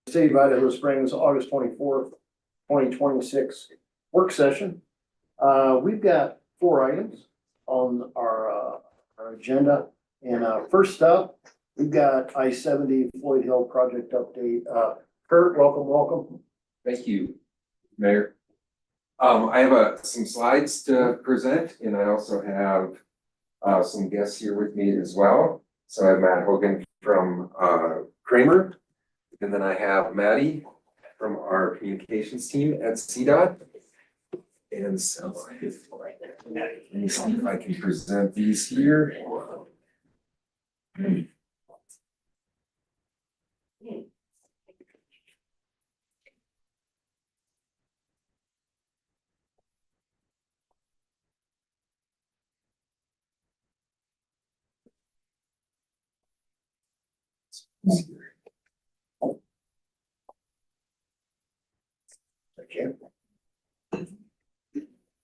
City of Idaho Springs, August 24th, 2026 work session. We've got 4 items on our agenda. And first up, we've got I-70 Floyd Hill project update. Kurt, welcome. Thank you, Mayor. I have some slides to present, and I also have some guests here with me as well. So I have Matt Hogan from Kramer, and then I have Maddie from our communications team at CDOT. And so let me see if I can present these here. Okay.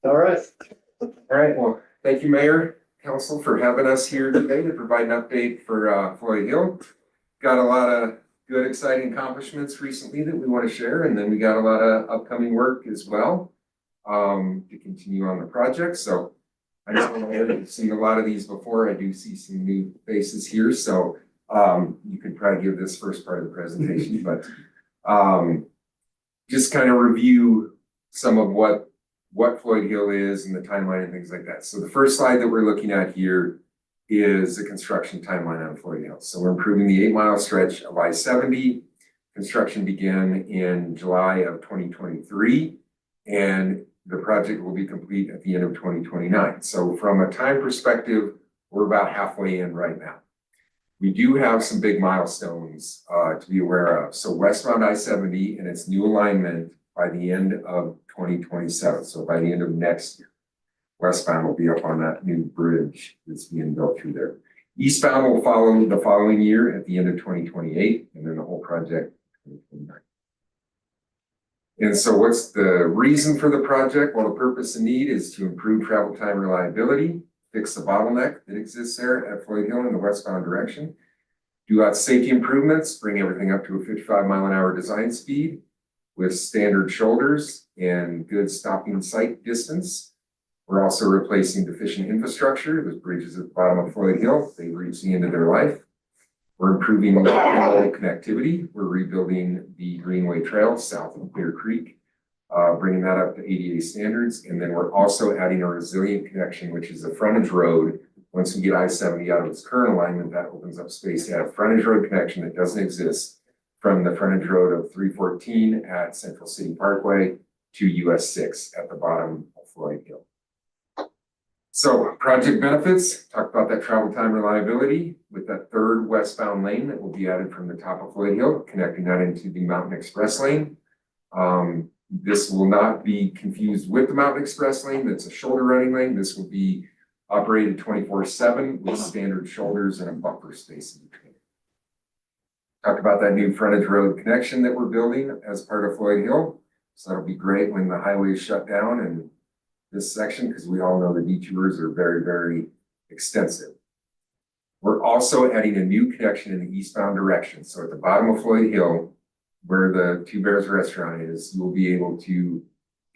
All right. Well, thank you, Mayor, Council, for having us here today to provide an update for Floyd Hill. Got a lot of good, exciting accomplishments recently that we want to share, and then we got a lot of upcoming work as well to continue on the project. So I know I've seen a lot of these before. I do see some new faces here, so you could probably give this first part of the presentation, but just kind of review some of what Floyd Hill is and the timeline and things like that. So the first slide that we're looking at here is the construction timeline on Floyd Hill. So we're improving the 8-mile stretch of I-70. Construction began in July of 2023, and the project will be complete at the end of 2029. So from a time perspective, we're about halfway in right now. We do have some big milestones to be aware of. So westbound I-70 and its new alignment by the end of 2027. So by the end of next year, westbound will be up on that new bridge that's being built through there. Eastbound will follow the following year at the end of 2028, and then the whole project 2029. And so what's the reason for the project? Well, the purpose and need is to improve travel time reliability, fix the bottleneck that exists there at Floyd Hill in the westbound direction, do out safety improvements, bring everything up to a 55-mile-an-hour design speed with standard shoulders and good stopping sight distance. We're also replacing deficient infrastructure. Those bridges at the bottom of Floyd Hill, they've reached the end of their life. We're improving local connectivity. We're rebuilding the Greenway Trail south of Clear Creek, bringing that up to ADA standards. And then we're also adding a resilient connection, which is a frontage road. Once we get I-70 out of its current alignment, that opens up space to have a frontage road connection that doesn't exist from the frontage road of 314 at Central City Parkway to US 6 at the bottom of Floyd Hill. So project benefits, talk about that travel time reliability with that third westbound lane that will be added from the top of Floyd Hill, connecting that into the Mountain Express lane. This will not be confused with the Mountain Express lane. That's a shoulder running lane. This will be operated 24/7 with standard shoulders and a buffer space in between. Talk about that new frontage road connection that we're building as part of Floyd Hill. So that'll be great when the highway is shut down in this section, because we all know the detours are very, very extensive. We're also adding a new connection in the eastbound direction. So at the bottom of Floyd Hill, where the Two Bears restaurant is, you'll be able to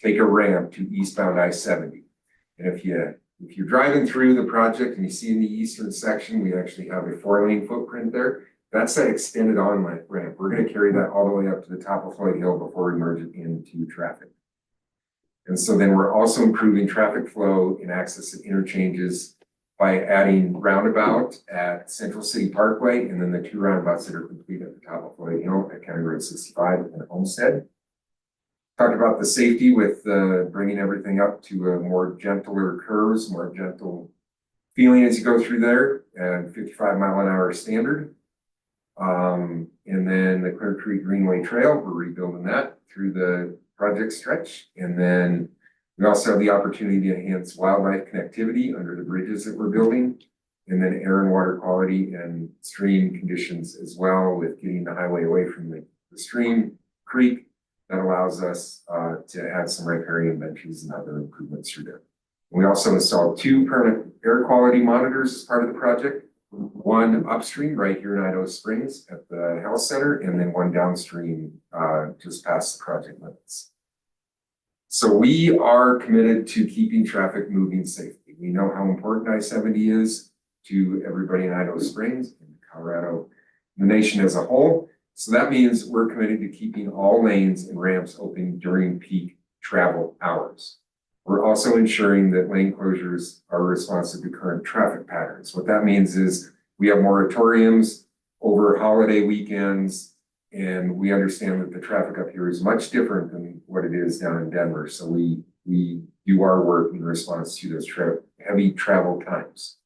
take a ramp to eastbound I-70. And if you're driving through the project and you see in the eastern section, we actually have a 4-lane footprint there. That's that extended on-ramp. We're going to carry that all the way up to the top of Floyd Hill before we merge it into traffic. And so then we're also improving traffic flow and access at interchanges by adding roundabout at Central City Parkway, and then the 2 roundabouts that are complete at the top of Floyd Hill at County Road 65 and Homestead. Talked about the safety with bringing everything up to a more gentler curves, more gentle feeling as you go through there, and 55-mile-an-hour standard. And then the Clear Creek Greenway Trail, we're rebuilding that through the project stretch. And then we also have the opportunity to enhance wildlife connectivity under the bridges that we're building, and then air and water quality and stream conditions as well, with getting the highway away from the stream creek. That allows us to add some riparian benches and other improvements through there. And we also installed 2 permanent air quality monitors as part of the project. one upstream right here in Idaho Springs at the health center, and then one downstream just past the project limits. So we are committed to keeping traffic moving safely. We know how important I-70 is to everybody in Idaho Springs and Colorado, the nation as a whole. So that means we're committed to keeping all lanes and ramps open during peak travel hours. We're also ensuring that lane closures are responsive to current traffic patterns. What that means is we have moratoriums over holiday weekends, and we understand that the traffic up here is much different than what it is down in Denver. So we do our work in response to those heavy travel times.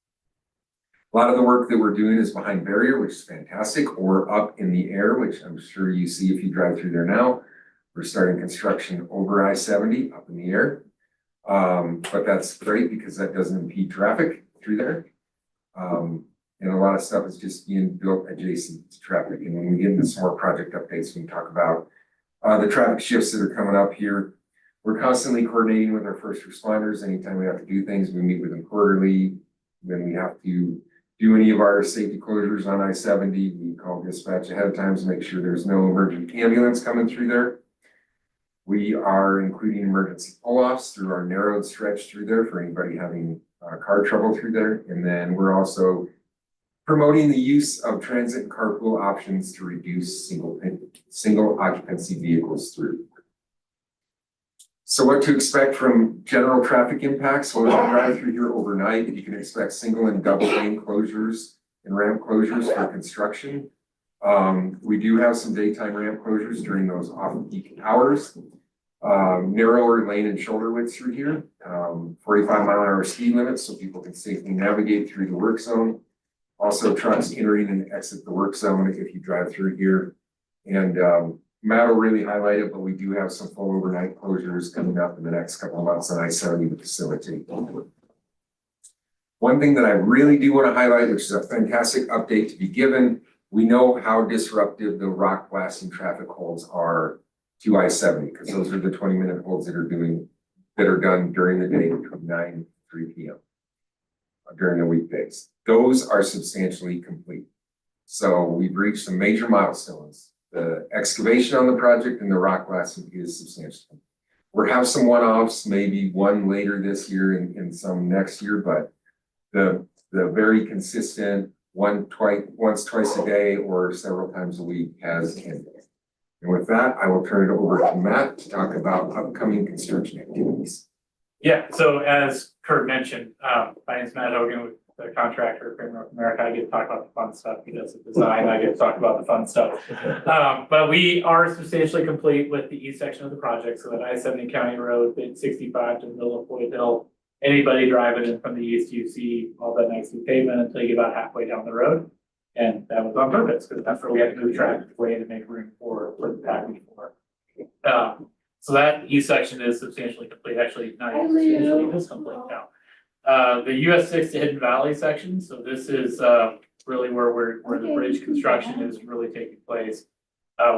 A lot of the work that we're doing is behind barrier, which is fantastic, or up in the air, which I'm sure you see if you drive through there now. We're starting construction over I-70 up in the air. But that's great because that doesn't impede traffic through there. And a lot of stuff is just being built adjacent to traffic. And when we get into some more project updates, we can talk about the traffic shifts that are coming up here. We're constantly coordinating with our first responders. Anytime we have to do things, we meet with them quarterly. When we have to do any of our safety closures on I-70, we call dispatch ahead of time to make sure there's no emergent ambulance coming through there. We are including emergency pull-offs through our narrowed stretch through there for anybody having car trouble through there. And then we're also promoting the use of transit and carpool options to reduce single occupancy vehicles through. So what to expect from general traffic impacts? Well, if you drive through here overnight, you can expect single and double lane closures and ramp closures for construction. We do have some daytime ramp closures during those off-peak hours. Narrower lane and shoulder widths through here, 45-mile-an-hour speed limits so people can safely navigate through the work zone. Also trucks entering and exit the work zone if you drive through here. And Matt will really highlight it, but we do have some full overnight closures coming up in the next couple of months on I-70 to facilitate. One thing that I really do want to highlight, which is a fantastic update to be given, we know how disruptive the rock blasting traffic holds are to I-70, because those are the 20-minute holds that are done during the day between 9 and 3 p.m. During the weekdays. Those are substantially complete. So we've reached some major milestones. The excavation on the project and the rock blasting is substantial. We'll have some one-offs, maybe one later this year and some next year, but the very consistent once, twice a day or several times a week has ended. And with that, I will turn it over to Matt to talk about upcoming construction activities. Yeah, so as Kurt mentioned, my name's Matt Hogan with the contractor for North America. I get to talk about the fun stuff. He does the design. I get to talk about the fun stuff. But we are substantially complete with the east section of the project. So that I-70 County Road, 65 to the middle of Floyd Hill. Anybody driving in from the east, you see all that nice new pavement until you get about halfway down the road. And that was on purpose because that's where we had to move traffic away to make room for the package for. So that east section is substantially complete. Actually, not even substantially, it is complete now. The US 6 to Hidden Valley section. So this is really where the bridge construction is really taking place.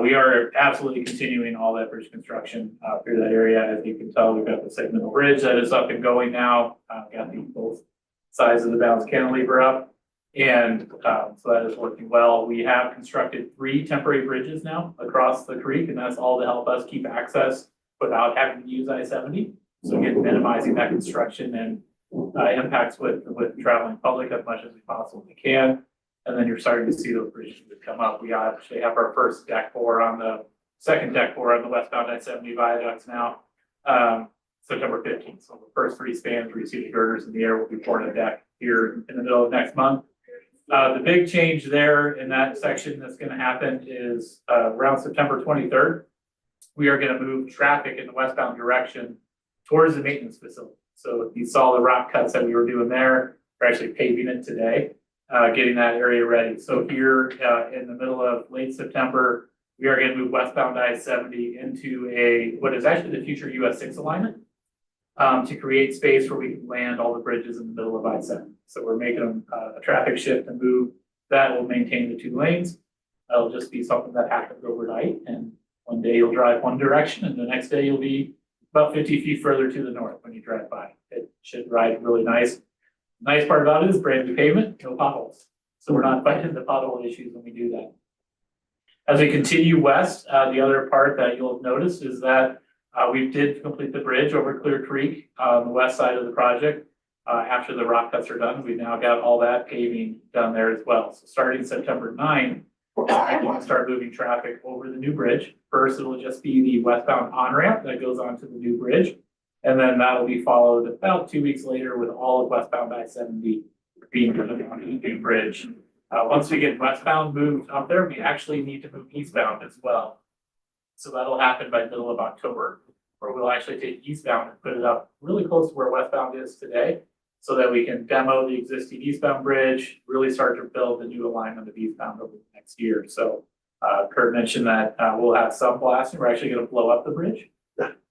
We are absolutely continuing all that bridge construction through that area. As you can tell, we've got the segmental bridge that is up and going now. Got both sides of the balance cantilever up. And so that is working well. We have constructed 3 temporary bridges now across the creek, and that's all to help us keep access without having to use I-70. So again, minimizing that construction and impacts with traveling public as much as we possibly can. And then you're starting to see those bridges that come up. We actually have our first deck pour on the second deck pour on the westbound I-70 viaducts now, September 15th. So the first 3 spans receiving girders in the air will be pouring a deck here in the middle of next month. The big change there in that section that's going to happen is around September 23rd. We are going to move traffic in the westbound direction towards the maintenance facility. So if you saw the rock cuts that we were doing there, we're actually paving it today, getting that area ready. So here in the middle of late September, we are going to move westbound I-70 into what is actually the future US 6 alignment to create space where we can land all the bridges in the middle of I-70. So we're making a traffic shift and move that will maintain the 2 lanes. That'll just be something that happens overnight. And one day you'll drive one direction and the next day you'll be about 50 feet further to the north when you drive by. It should ride really nice. The nice part about it is brand new pavement, no potholes. So we're not fighting the pothole issues when we do that. As we continue west, the other part that you'll notice is that we did complete the bridge over Clear Creek on the west side of the project. After the rock cuts are done, we've now got all that paving done there as well. So starting September 9, we can start moving traffic over the new bridge. First, it will just be the westbound on-ramp that goes onto the new bridge. And then that will be followed about 2 weeks later with all of westbound I-70 being driven onto the new bridge. Once we get westbound moved up there, we actually need to move eastbound as well. So that'll happen by middle of October, where we'll actually take eastbound and put it up really close to where westbound is today, so that we can demo the existing eastbound bridge, really start to build the new alignment of eastbound over the next year. So Kurt mentioned that we'll have some blasting. We're actually going to blow up the bridge.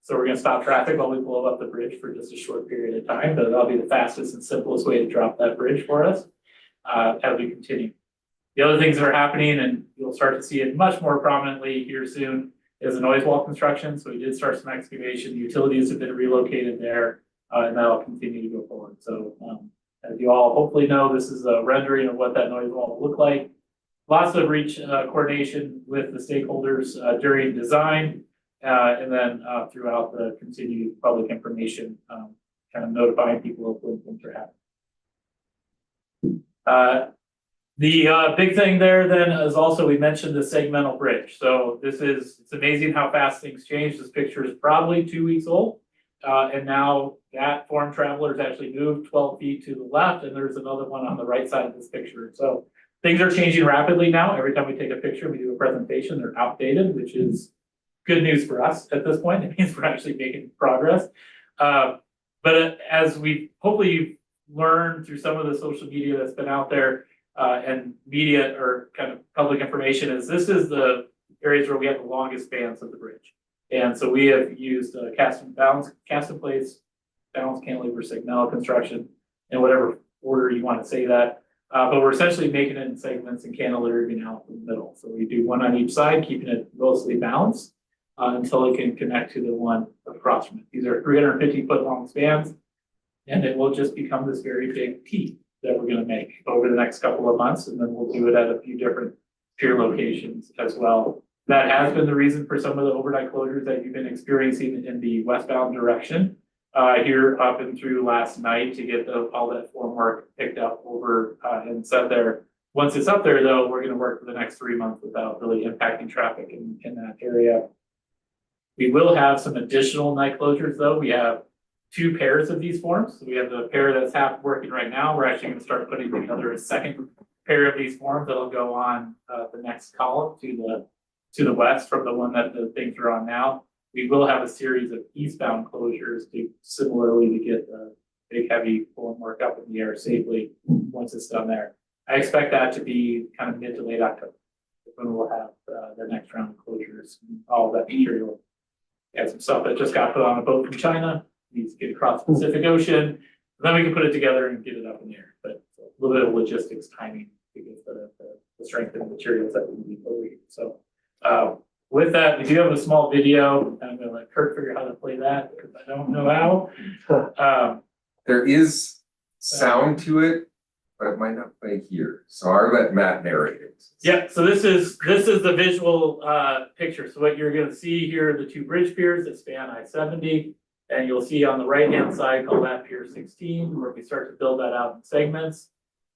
So we're going to stop traffic while we blow up the bridge for just a short period of time, but that'll be the fastest and simplest way to drop that bridge for us as we continue. The other things that are happening, and you'll start to see it much more prominently here soon, is the noise wall construction. So we did start some excavation. Utilities have been relocated there, and that'll continue to go forward. So as you all hopefully know, this is a rendering of what that noise wall will look like. Lots of coordination with the stakeholders during design, and then throughout the continued public information, kind of notifying people of when things are happening. The big thing there then is also, we mentioned the segmental bridge. So it's amazing how fast things change. This picture is probably 2 weeks old. And now that form traveler has actually moved 12 feet to the left, and there's another one on the right side of this picture. So things are changing rapidly now. Every time we take a picture, we do a presentation, they're outdated, which is good news for us at this point. It means we're actually making progress. But as hopefully you've learned through some of the social media that's been out there, and media or kind of public information, is this is the areas where we have the longest spans of the bridge. And so we have used cast in place, balance cantilever, segmental construction, in whatever order you want to say that. But we're essentially making it in segments and cantilevering out in the middle. So we do one on each side, keeping it mostly balanced until it can connect to the one across from it. These are 350-foot long spans, and it will just become this very big T that we're going to make over the next couple of months, and then we'll do it at a few different pier locations as well. That has been the reason for some of the overnight closures that you've been experiencing in the westbound direction here up and through last night to get all that formwork picked up over and set there. Once it's up there, though, we're going to work for the next 3 months without really impacting traffic in that area. We will have some additional night closures, though. We have 2 pairs of these forms. So we have the pair that's half working right now. We're actually going to start putting together a second pair of these forms that'll go on the next column to the west from the one that the things are on now. We will have a series of eastbound closures to similarly to get the big heavy formwork up in the air safely once it's done there. I expect that to be kind of mid to late October when we'll have the next round of closures and all of that material. We have some stuff that just got put on a boat from China, needs to get across the Pacific Ocean, and then we can put it together and get it up in the air. But a little bit of logistics timing to get the strength of the materials that we need over here. So with that, we do have a small video. I'm going to let Kurt figure out how to play that because I don't know how. There is sound to it, but it might not play here. So I'll let Matt narrate it. Yeah, so this is the visual picture. So what you're going to see here are the 2 bridge piers that span I-70. And you'll see on the right-hand side, call that Pier 16, where we start to build that out in segments,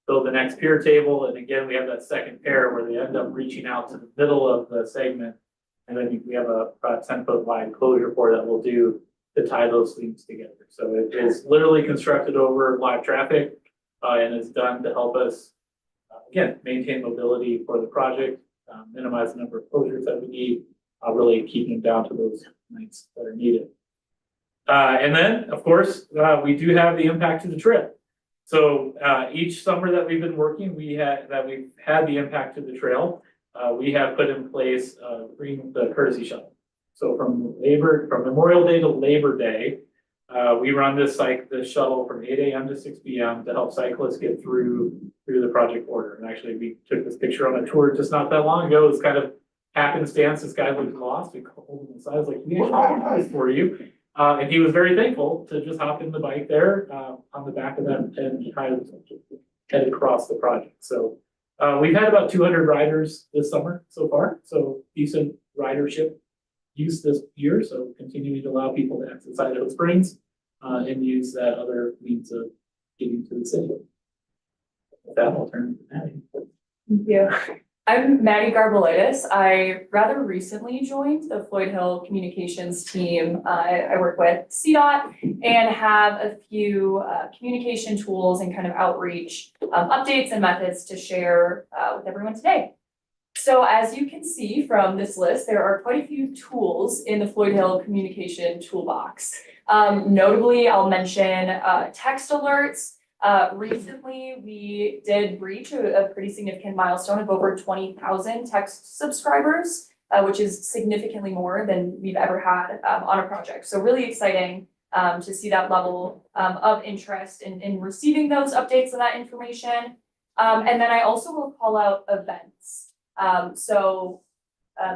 build the next pier table. And again, we have that second pair where they end up reaching out to the middle of the segment. And then we have about 10-foot wide closure pour that we'll do to tie those things together. So it is literally constructed over live traffic and is done to help us, again, maintain mobility for the project, minimize the number of closures that we need, really keeping them down to those nights that are needed. And then, of course, we do have the impact to the trail. So each summer that we've been working, we've had the impact to the trail. We have put in place the courtesy shuttle. So from Memorial Day to Labor Day, we run this shuttle from 8 a.m. to 6 p.m. to help cyclists get through the project border. And actually, we took this picture on a tour just not that long ago. It's kind of happenstance. This guy looked lost. We called him aside. I was like, "We have this for you." And he was very thankful to just hop in the bike there on the back of that and kind of head across the project. So We've had about 200 riders this summer so far, so decent ridership use this year, so continuing to allow people to access Idaho Springs and use that other means of getting to the city. With that, I'll turn it to Maddie. Thank you. I'm Maddie Garbolitis. I rather recently joined the Floyd Hill Communications team. I work with CDOT and have a few communication tools and kind of outreach updates and methods to share with everyone today. So as you can see from this list, there are quite a few tools in the Floyd Hill Communication Toolbox. Notably, I'll mention text alerts. Recently, we did reach a pretty significant milestone of over 20,000 text subscribers, which is significantly more than we've ever had on a project. So really exciting to see that level of interest in receiving those updates and that information. And then I also will call out events.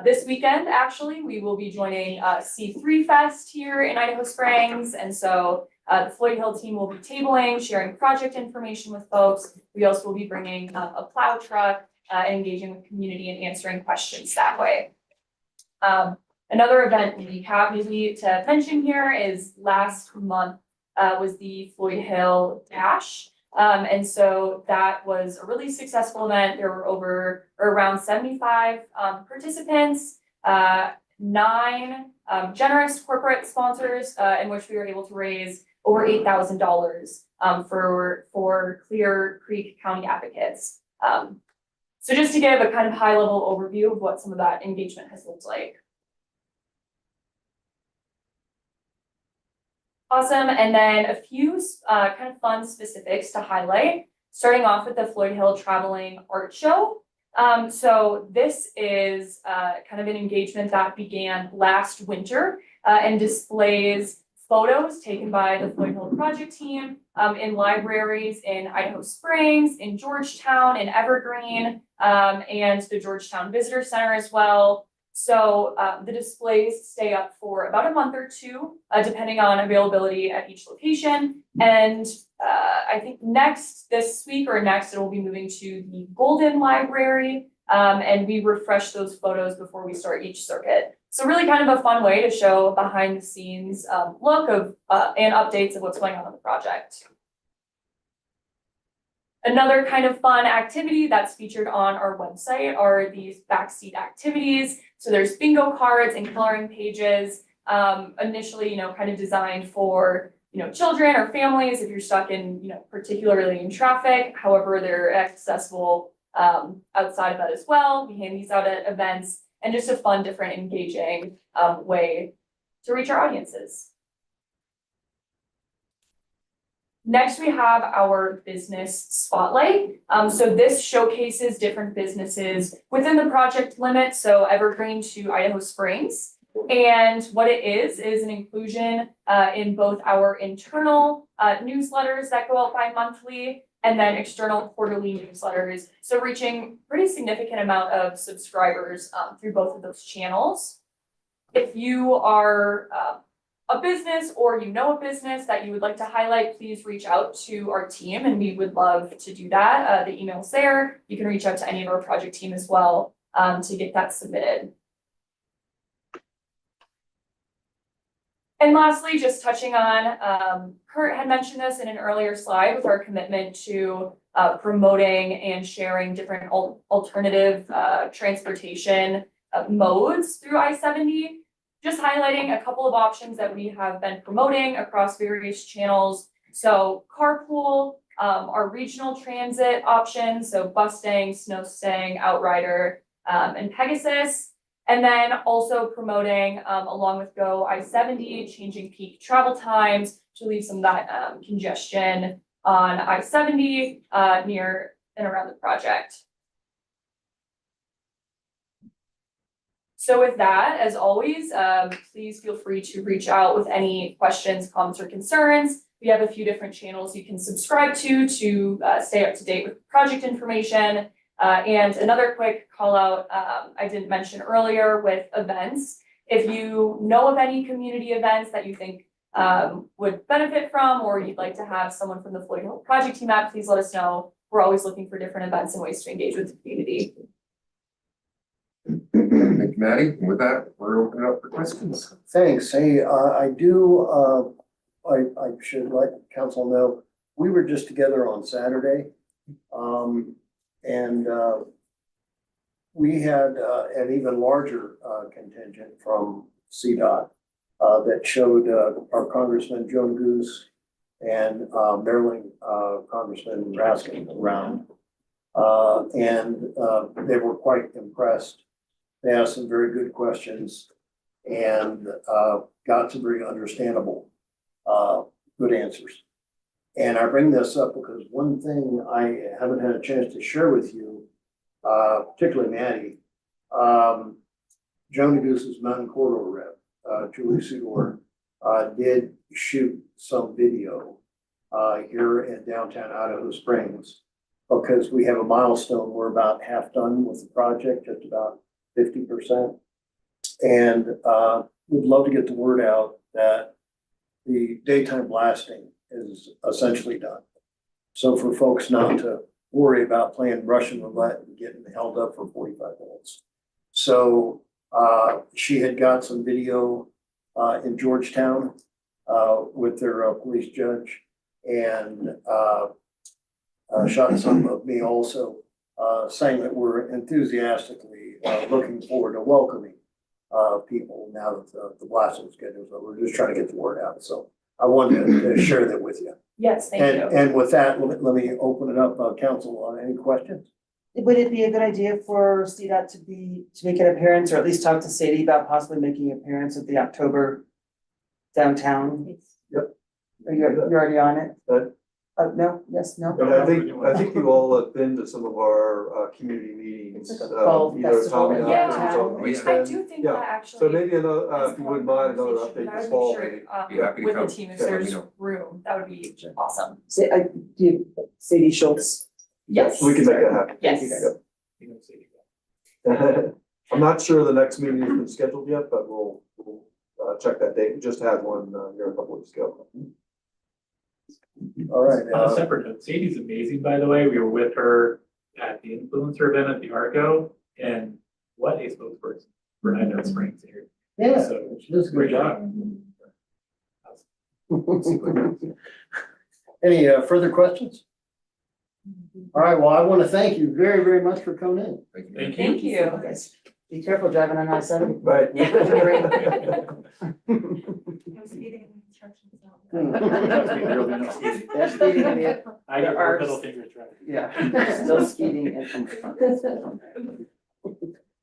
This weekend, actually, we will be joining C3 Fest here in Idaho Springs. And so the Floyd Hill team will be tabling, sharing project information with folks. We also will be bringing a plow truck, engaging with community and answering questions that way. Another event we have maybe to mention here is last month was the Floyd Hill Dash. And so that was a really successful event. There were around 75 participants, 9 generous corporate sponsors, in which we were able to raise over $8,000 for Clear Creek County advocates. So just to give a kind of high level overview of what some of that engagement has looked like. Awesome, and then a few kind of fun specifics to highlight, starting off with the Floyd Hill Traveling Art Show. So this is kind of an engagement that began last winter and displays photos taken by the Floyd Hill project team in libraries in Idaho Springs, in Georgetown, in Evergreen, and the Georgetown Visitor Center as well. So the displays stay up for about a month or two, depending on availability at each location. And I think this week or next, it will be moving to the Golden Library. And we refresh those photos before we start each circuit. So really kind of a fun way to show behind the scenes look of and updates of what's going on the project. Another kind of fun activity that's featured on our website are these backseat activities. So there's bingo cards and coloring pages, initially, kind of designed for, children or families if you're stuck in, particularly in traffic. However, they're accessible outside of that as well. We hand these out at events and just a fun, different, engaging way to reach our audiences. Next, we have our business spotlight. So this showcases different businesses within the project limit, so Evergreen to Idaho Springs. And what it is an inclusion in both our internal newsletters that go out bi-monthly and then external quarterly newsletters. So reaching pretty significant amount of subscribers through both of those channels. If you are a business or a business that you would like to highlight, please reach out to our team and we would love to do that. The email's there. You can reach out to any of our project team as well to get that submitted. And lastly, just touching on, Kurt had mentioned this in an earlier slide with our commitment to promoting and sharing different alternative transportation modes through I-70. Just highlighting a couple of options that we have been promoting across various channels. So carpool, our regional transit options, so Bustang, Snowstang, Outrider, and Pegasus. And then also promoting, along with Go I-70, changing peak travel times to relieve some of that congestion on I-70 near and around the project. So with that, as always, please feel free to reach out with any questions, comments, or concerns. We have a few different channels you can subscribe to stay up to date with project information. And another quick call out I didn't mention earlier with events. If you know of any community events that you think would benefit from, or you'd like to have someone from the Floyd Hill project team at, please let us know. we're always looking for different events and ways to engage with the community. Thank you, Maddie. And with that, we're opening up for questions. Thanks. Hey, I should let council know, we were just together on Saturday. And we had an even larger contingent from CDOT that showed our Congressman Joan Goose and Maryland Congressman Raskin around. And they were quite impressed. They asked some very good questions and got some very understandable, good answers. And I bring this up because one thing I haven't had a chance to share with you, particularly Maddie, Joan Goose's Mountain Corridor rep, Julie Sudor, did shoot some video here in downtown Idaho Springs because we have a milestone. We're about half done with the project, just about 50%. And we'd love to get the word out that the daytime blasting is essentially done. So for folks not to worry about playing Russian roulette and getting held up for 45 minutes. So she had got some video in Georgetown with their police judge and shot some of me also, saying that we're enthusiastically looking forward to welcoming people now that the blasting schedule is over. We're just trying to get the word out. So I wanted to share that with you. Yes, thank you. And with that, let me open it up, council, any questions? Would it be a good idea for CDOT to make an appearance, or at least talk to Sadie about possibly making an appearance at the October downtown? Yep. You're already on it? But- No, yes, no? And I think you all have been to some of our community meetings, It's like a fall either festival Tommy in Knox or Yeah. John I Easton. do think Yeah. that actually. So maybe another, as if you part wouldn't of the mind, another conversation, update I this would make fall, sure, maybe. Be happy to with the come. team, if Yeah, let me there's know. room, that would be awesome. Sadie Schultz. Yes. We can make that happen. Yes. I'm not sure the next meeting has been scheduled yet, but we'll check that date. We just had one here a couple weeks ago. All right. On a separate note, Sadie's amazing, by the way. We were with her at the influencer event at the Arco, and what a spokesperson for Idaho Springs here. Yeah, So, she does a good great job. job. Any further questions? All right, well, I want to thank you very, very much for coming in. Thank you. Thank Thank you. Guys, be careful driving on I-70. Right. They're speeding in the, I got Ours. middle fingers right. yeah, still speeding in front.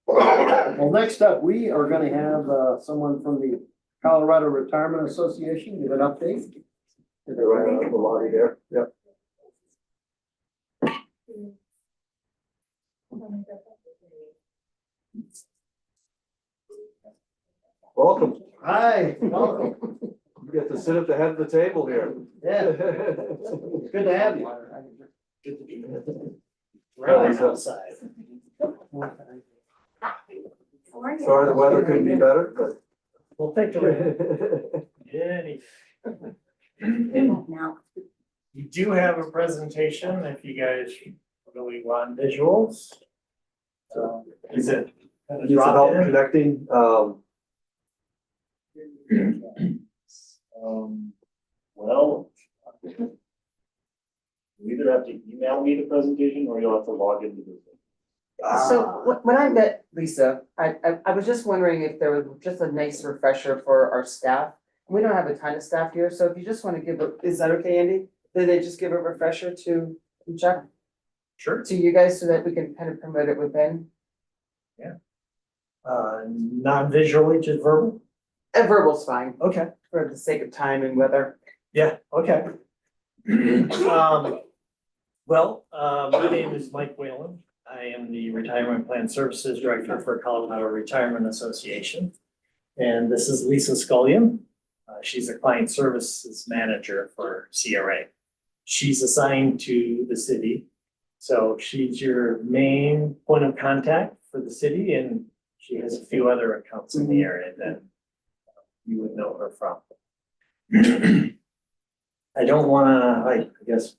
Well, next up, we are going to have someone from the Colorado Retirement Association give an update. They're right out of the lobby there. Yep. Welcome. Hi, welcome. You get to sit at the head of the table here. Yeah, it's good to have you. Right outside. Sorry the weather couldn't be better, but. Well, thank Now. You do have a presentation if you guys really want visuals. Is it? Needs some help connecting, Well. You either have to email me the presentation or you'll have to log into this. So when I met Lisa, I was just wondering if there was just a nice refresher for our staff. We don't have a ton of staff here, so if you just want to give is that okay, Andy? Did they just give a refresher to Chuck, Sure. to you guys, so that we can kind of promote it within? Non-visually, just verbal? And verbal's fine, Okay. for the sake of time and weather. Yeah, okay. My name is Mike Whalen. I am the Retirement Plan Services Director for Colorado Retirement Association. And this is Lisa Scullion. She's a Client Services Manager for CRA. She's assigned to the city. So she's your main point of contact for the city, and she has a few other accounts in the area that you would know her from. I don't wanna, I guess,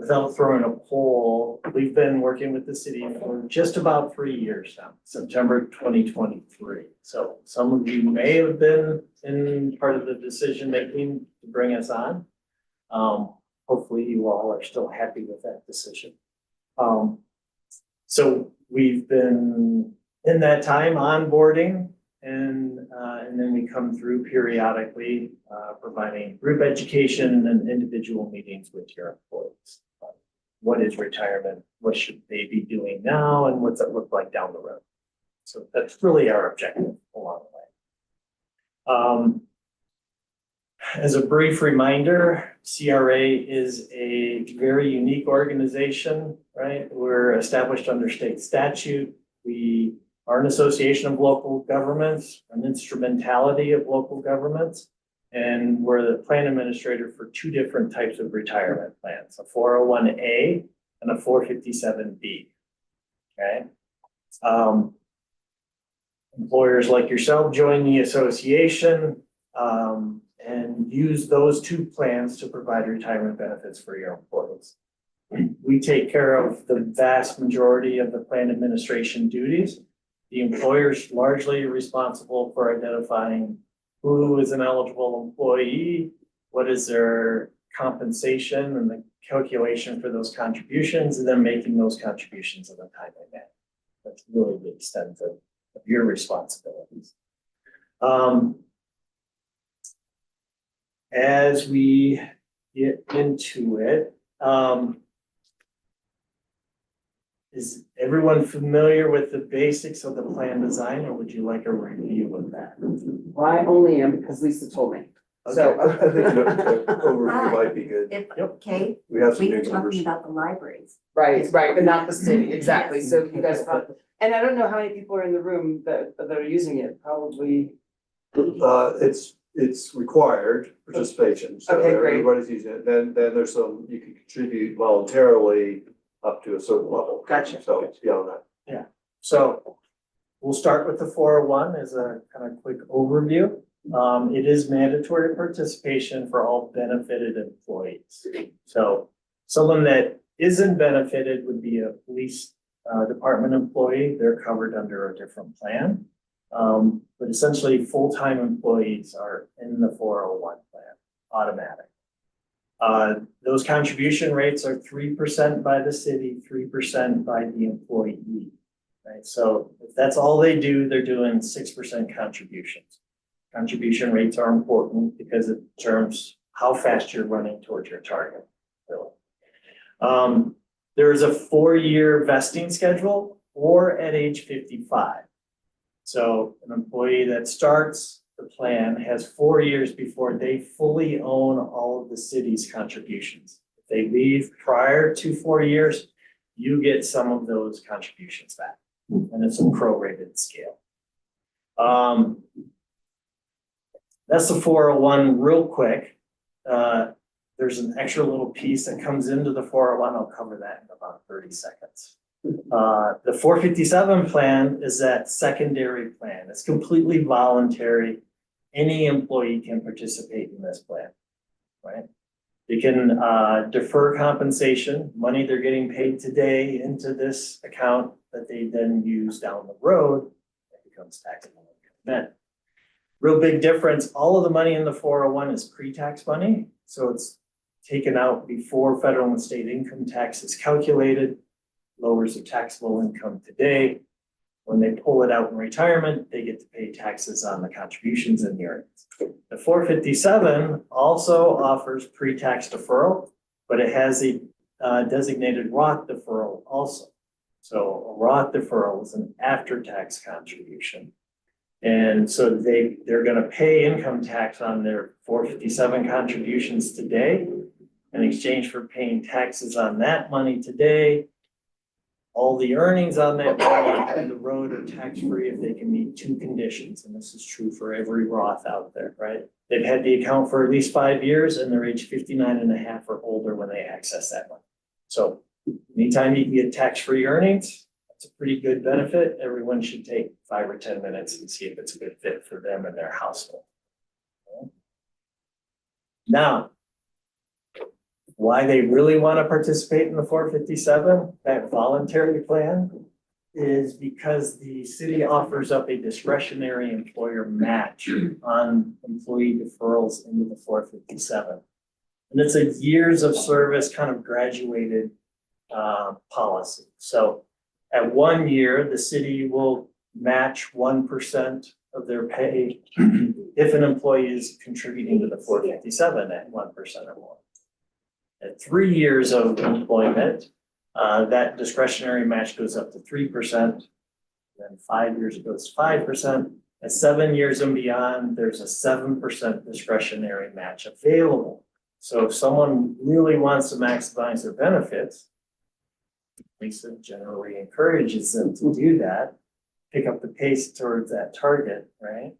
without throwing a poll, we've been working with the city for just about 3 years now, September 2023. So some of you may have been in part of the decision-making to bring us on. Hopefully you all are still happy with that decision. So we've been in that time onboarding and then we come through periodically, providing group education and individual meetings with your employees. What is retirement? What should they be doing now? And what's it look like down the road? So that's really our objective along the way. As a brief reminder, CRA is a very unique organization, right? We're established under state statute. We are an association of local governments, an instrumentality of local governments, and we're the plan administrator for 2 different types of retirement plans, a 401A and a 457B. Okay. Employers like yourself join the association and use those 2 plans to provide retirement benefits for your employees. We take care of the vast majority of the plan administration duties. The employer is largely responsible for identifying who is an eligible employee, what is their compensation and the calculation for those contributions, and then making those contributions in a timely manner. That's really the extent of your responsibilities. As we get into it, is everyone familiar with the basics of the plan design, or would you like a review of that? Well, I only am because Lisa told me. So. I think the overview might be good. If, Yep. okay, We have some we new were numbers. talking about the libraries. Right, but not the city, exactly. So you guys probably, and I don't know how many people are in the room that are using it, probably. It's required participation, so Okay, great. everybody's using it. Then there's some, you can contribute voluntarily up to a certain level. Gotcha. So it's beyond that. So we'll start with the 401 as a kind of quick overview. It is mandatory participation for all benefited employees. So someone that isn't benefited would be a police department employee. They're covered under a different plan. But essentially full-time employees are in the 401 plan, automatic. Those contribution rates are 3% by the city, 3% by the employee, right? So if that's all they do, they're doing 6% contributions. Contribution rates are important because it determines how fast you're running towards your target, really. There is a 4-year vesting schedule or at age 55. So an employee that starts the plan has 4 years before they fully own all of the city's contributions. If they leave prior to 4 years, you get some of those contributions back, and it's a prorated scale. That's the 401 real quick. There's an extra little piece that comes into the 401. I'll cover that in about 30 seconds. The 457 plan is that secondary plan. It's completely voluntary. Any employee can participate in this plan, right? They can defer compensation, money they're getting paid today into this account that they then use down the road. It becomes taxable income. Real big difference, all of the money in the 401 is pre-tax money. So it's taken out before federal and state income tax is calculated, lowers their taxable income today. When they pull it out in retirement, they get to pay taxes on the contributions and the earnings. The 457 also offers pre-tax deferral, but it has a designated Roth deferral also. So a Roth deferral is an after-tax contribution. And so they're gonna pay income tax on their 457 contributions today. In exchange for paying taxes on that money today, all the earnings on that money on the road are tax-free if they can meet 2 conditions. And this is true for every Roth out there, right? They've had the account for at least 5 years and they're age 59 and a half or older when they access that money. So anytime you can get tax-free earnings, that's a pretty good benefit. Everyone should take 5 or 10 minutes and see if it's a good fit for them and their household. Now, Why they really want to participate in the 457, that voluntary plan, is because the city offers up a discretionary employer match on employee deferrals into the 457. And it's a years of service kind of graduated policy. So at 1 year, the city will match 1% of their pay if an employee is contributing to the 457 at 1% or more. At 3 years of employment, that discretionary match goes up to 3%. Then 5 years it goes to 5%. At 7 years and beyond, there's a 7% discretionary match available. So if someone really wants to maximize their benefits, Lisa generally encourages them to do that, pick up the pace towards that target, right?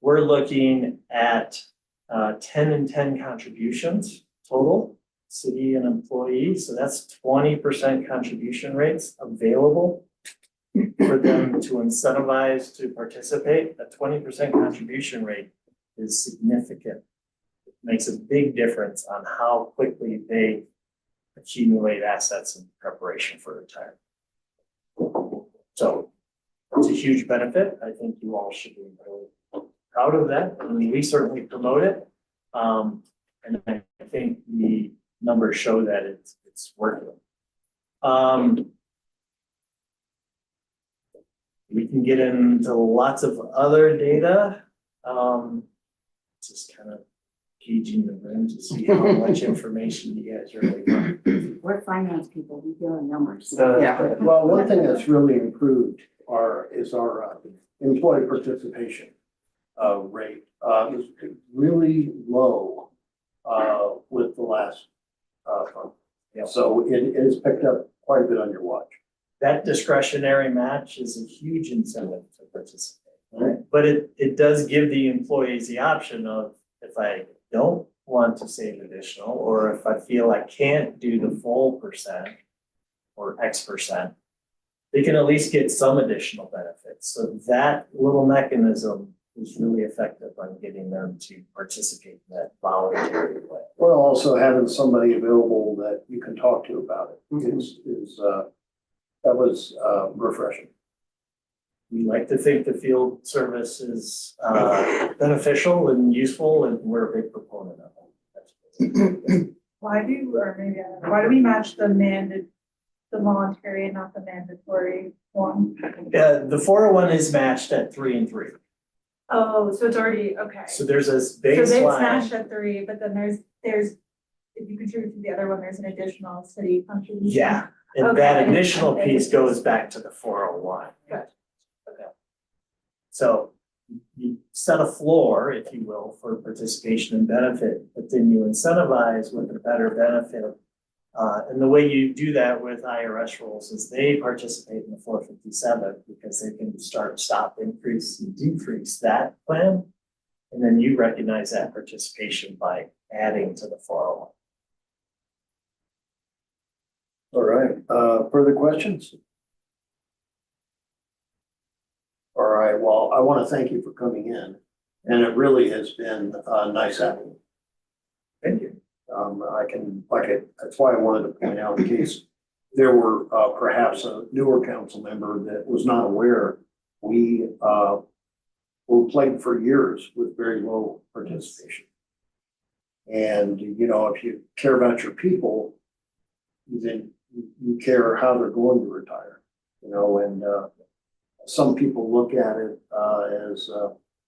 We're looking at 10 and 10 contributions total, city and employees. So that's 20% contribution rates available for them to incentivize to participate. A 20% contribution rate is significant. It makes a big difference on how quickly they accumulate assets in preparation for retirement. So it's a huge benefit. I think you all should be really proud of that. I mean, we certainly promote it. And I think the numbers show that it's working. We can get into lots of other data. Just kind of gauging the room to see how much information you guys really want. We're finance people, we deal in numbers. Yeah. Well, one thing that's really improved is our employee participation rate. Is really low with the last fund. So it has picked up quite a bit on your watch. That discretionary match is a huge incentive to participate, right? But it does give the employees the option of, if I don't want to save additional, or if I feel I can't do the full percent or X%, they can at least get some additional benefits. So that little mechanism is really effective on getting them to participate in that voluntary way. Well, also having somebody available that you can talk to about it is that was refreshing. We like to think the field service is beneficial and useful, and we're a big proponent of it. Why do we match the voluntary and not the mandatory one? The 401 is matched at 3 and 3. Oh, so it's already, okay. So there's a So it's baseline. matched at 3, but then there's, if you contribute to the other one, there's an additional city contribution. Yeah, and Okay, that I didn't- additional I piece didn't- goes back to the 401. Good. So you set a floor, if you will, for participation and benefit, but then you incentivize with a better benefit. And the way you do that with IRS rules is they participate in the 457 because they can start, stop, increase, and decrease that plan. And then you recognize that participation by adding to the 401. All right, further questions? All right, well, I want to thank you for coming in, and it really has been nice having you. Thank you. That's why I wanted to point out in case there were perhaps a newer council member that was not aware, we were plagued for years with very low participation. And, you know, if you care about your people, then you care how they're going to retire, you know, and some people look at it as,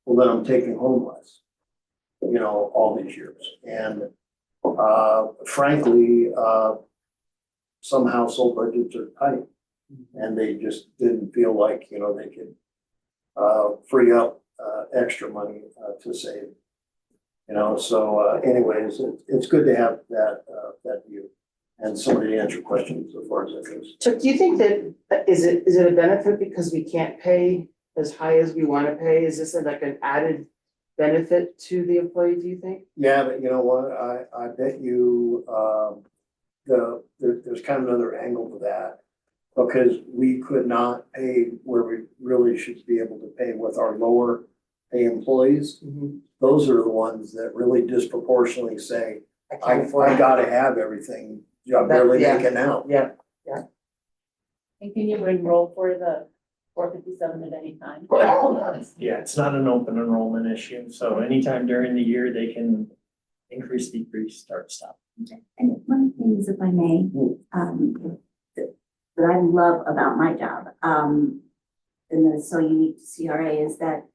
well, then I'm taking home less, you know, all these years. And frankly, some household budgets are tight and they just didn't feel like, you know, they could free up extra money to save. You know, so anyways, it's good to have that view and somebody to answer questions as far as that goes. So do you think that, is it a benefit because we can't pay as high as we want to pay? Is this like an added benefit to the employee, do you think? Yeah, but you know what, I bet you there's kind of another angle to that. Because we could not pay where we really should be able to pay with our lower pay employees. Those are the ones that really disproportionately say, can't afford I it. gotta have everything, I'm barely Yeah. making out. Yeah, And can you enroll for the 457 at any time? Yeah, it's not an open enrollment issue, so anytime during the year, they can increase, decrease, start, stop. And one of the things, if I may, that I love about my job, and that's so unique to CRA is that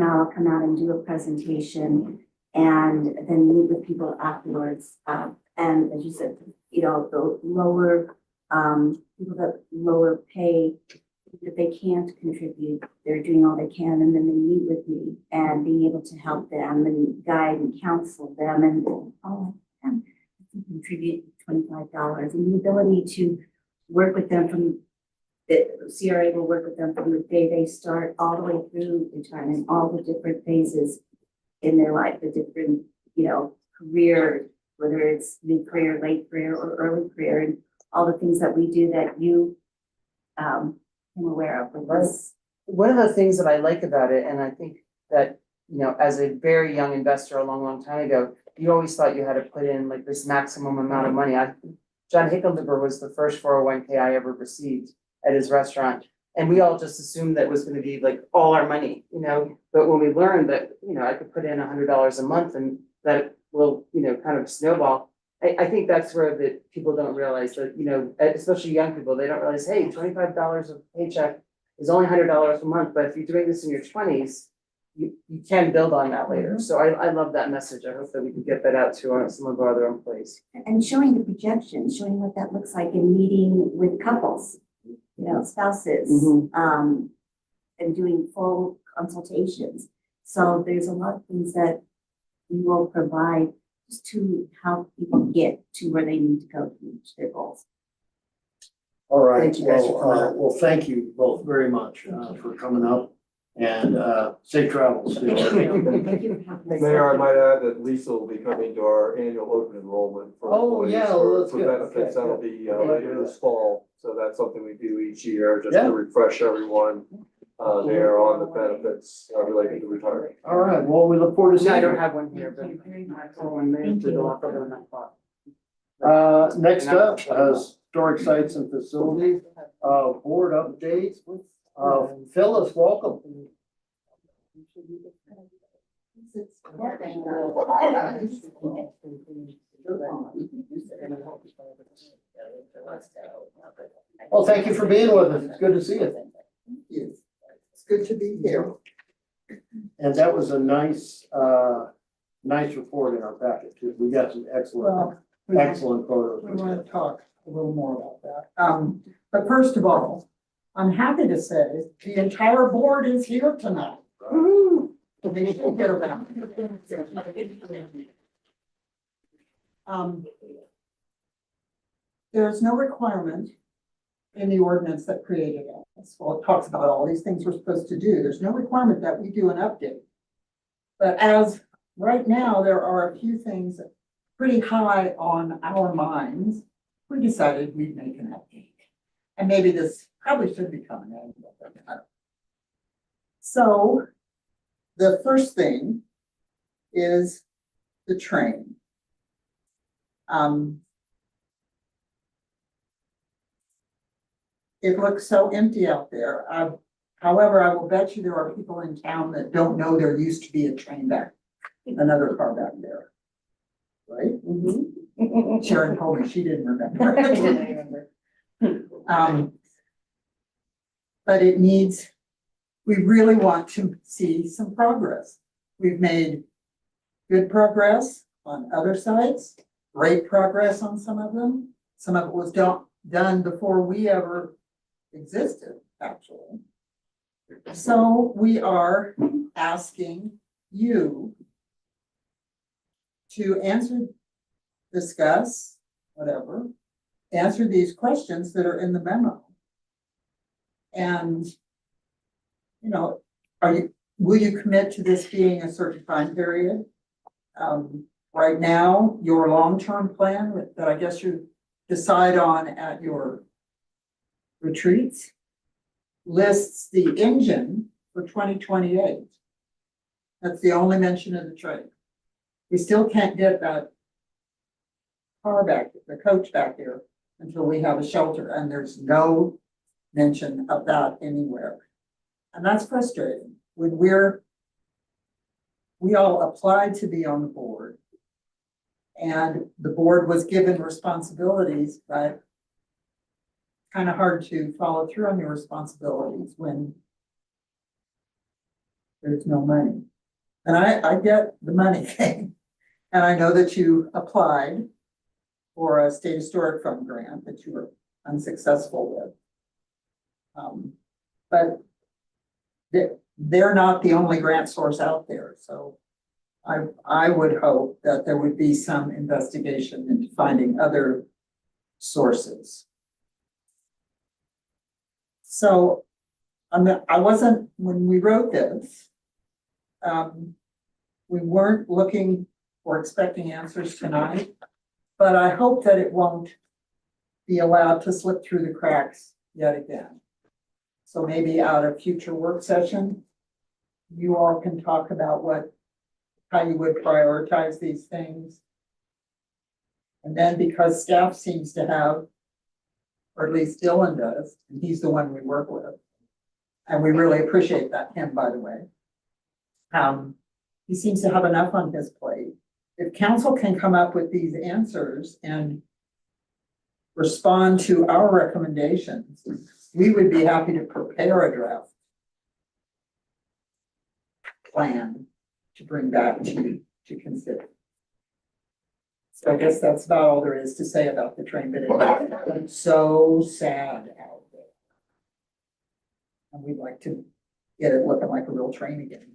I'll come out and do a presentation and then meet with people afterwards. And as you said, you know, the lower, people that lower pay, that they can't contribute, they're doing all they can, and then they meet with me and being able to help them and guide and counsel them and, oh, I can contribute $25 and the ability to work with them from the CRA will work with them from the day they start all the way through retirement, all the different phases in their life, the different, you know, career, whether it's new career, late career, or early career, and all the things that we do that you am aware of with us. one of the things that I like about it, and I think that, you know, as a very young investor a long, long time ago, you always thought you had to put in like this maximum amount of money. John Hickenlooper was the first 401k I ever received at his restaurant. And we all just assumed that was gonna be like all our money, you know, but when we learned that, you know, I could put in $100 a month and that will, you know, kind of snowball. I think that's where the people don't realize that, you know, especially young people, they don't realize, hey, $25 a paycheck is only $100 a month, but if you're doing this in your twenties, you can build on that later. So I love that message. I hope that we can get that out to some of our other employees. And showing the projections, showing what that looks like in meeting with couples, you know, spouses, Mhm. and doing full consultations. So there's a lot of things that we will provide just to help people get to where they need to go to reach their goals. All right, Thank you guys for coming up. well, thank you both very much, for coming up and, safe travels. Thank you. Mayor, I might add that Lisa will be coming to our annual open enrollment for Oh, employees yeah, for that's for good. benefits. Okay, That'll good. be Okay. later this fall. So that's something we do each year, just Yeah. to refresh everyone there on the benefits related to retirement. All right, well, we look forward to No, seeing I you. don't have one here, but someone may to go off on that thought. Next up, historic sites and facilities, board updates. Phyllis, welcome. Well, thank you for being with us. It's good to see you. It's good to be here. And that was a nice, nice report in our packet too. We got some excellent, excellent photos. We want to talk a little more about that. But first of all, I'm happy to say the entire board is here tonight. We can get around. There's no requirement in the ordinance that created it. Well, it talks about all these things we're supposed to do. There's no requirement that we do an update. But as right now, there are a few things pretty high on our minds. We decided we'd make an update. And maybe this probably should become an annual. But I don't. So the first thing is the train. It looks so empty out there. However, I will bet you there are people in town that don't know there used to be a train back, another car back there. Right? Sharon told me she didn't remember. But it needs, we really want to see some progress. We've made good progress on other sites, great progress on some of them. Some of it was done before we ever existed, actually. So we are asking you to discuss, whatever, answer these questions that are in the memo. And, you know, will you commit to this being a certain time period? Right now, your long-term plan that I guess you decide on at your retreats lists the engine for 2028. That's the only mention of the train. We still can't get that car back, the coach back there until we have a shelter, and there's no mention of that anywhere. And that's frustrating when we all applied to be on the board. And the board was given responsibilities, but kind of hard to follow through on your responsibilities when there's no money. And I get the money thing. And I know that you applied for a state historic fund grant that you were unsuccessful with. But they're not the only grant source out there, so I would hope that there would be some investigation into finding other sources. So, I wasn't, when we wrote this, we weren't looking or expecting answers tonight, but I hope that it won't be allowed to slip through the cracks yet again. So maybe out of future work session, you all can talk about how you would prioritize these things. And then because staff seems to have, or at least Dylan does, and he's the one we work with. And we really appreciate that, him, by the way. He seems to have enough on his plate. If council can come up with these answers and respond to our recommendations, we would be happy to prepare a draft plan to bring back to consider. So I guess that's about all there is to say about the train, but it's so sad out there. And we'd like to get it looking like a real train again.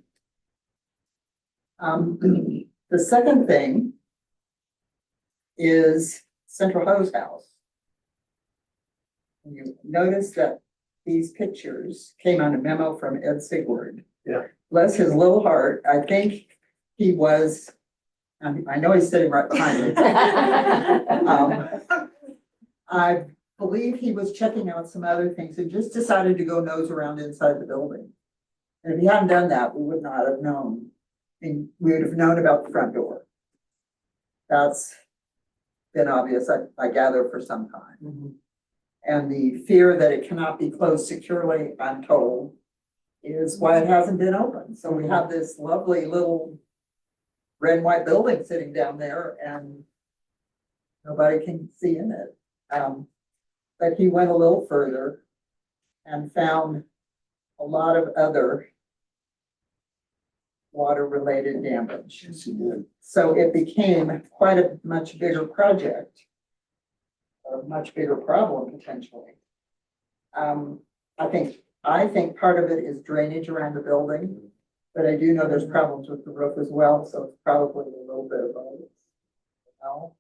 The second thing is Central Hose House. You notice that these pictures came on a memo from Ed Sigward. Yeah. Bless his little heart. I think he was, I know he's sitting right behind me. I believe he was checking out some other things and just decided to go nose around inside the building. And if he hadn't done that, we would not have known. And we would have known about the front door. That's been obvious, I gather, for some time. Mm-hmm. And the fear that it cannot be closed securely, I'm told, is why it hasn't been open. So we have this lovely little red and white building sitting down there and nobody can see in it. But he went a little further and found a lot of other water-related damage. Yes, he did. So it became quite a much bigger project, a much bigger problem potentially. I think part of it is drainage around the building, but I do know there's problems with the roof as well, so it's probably a little bit of both. You know?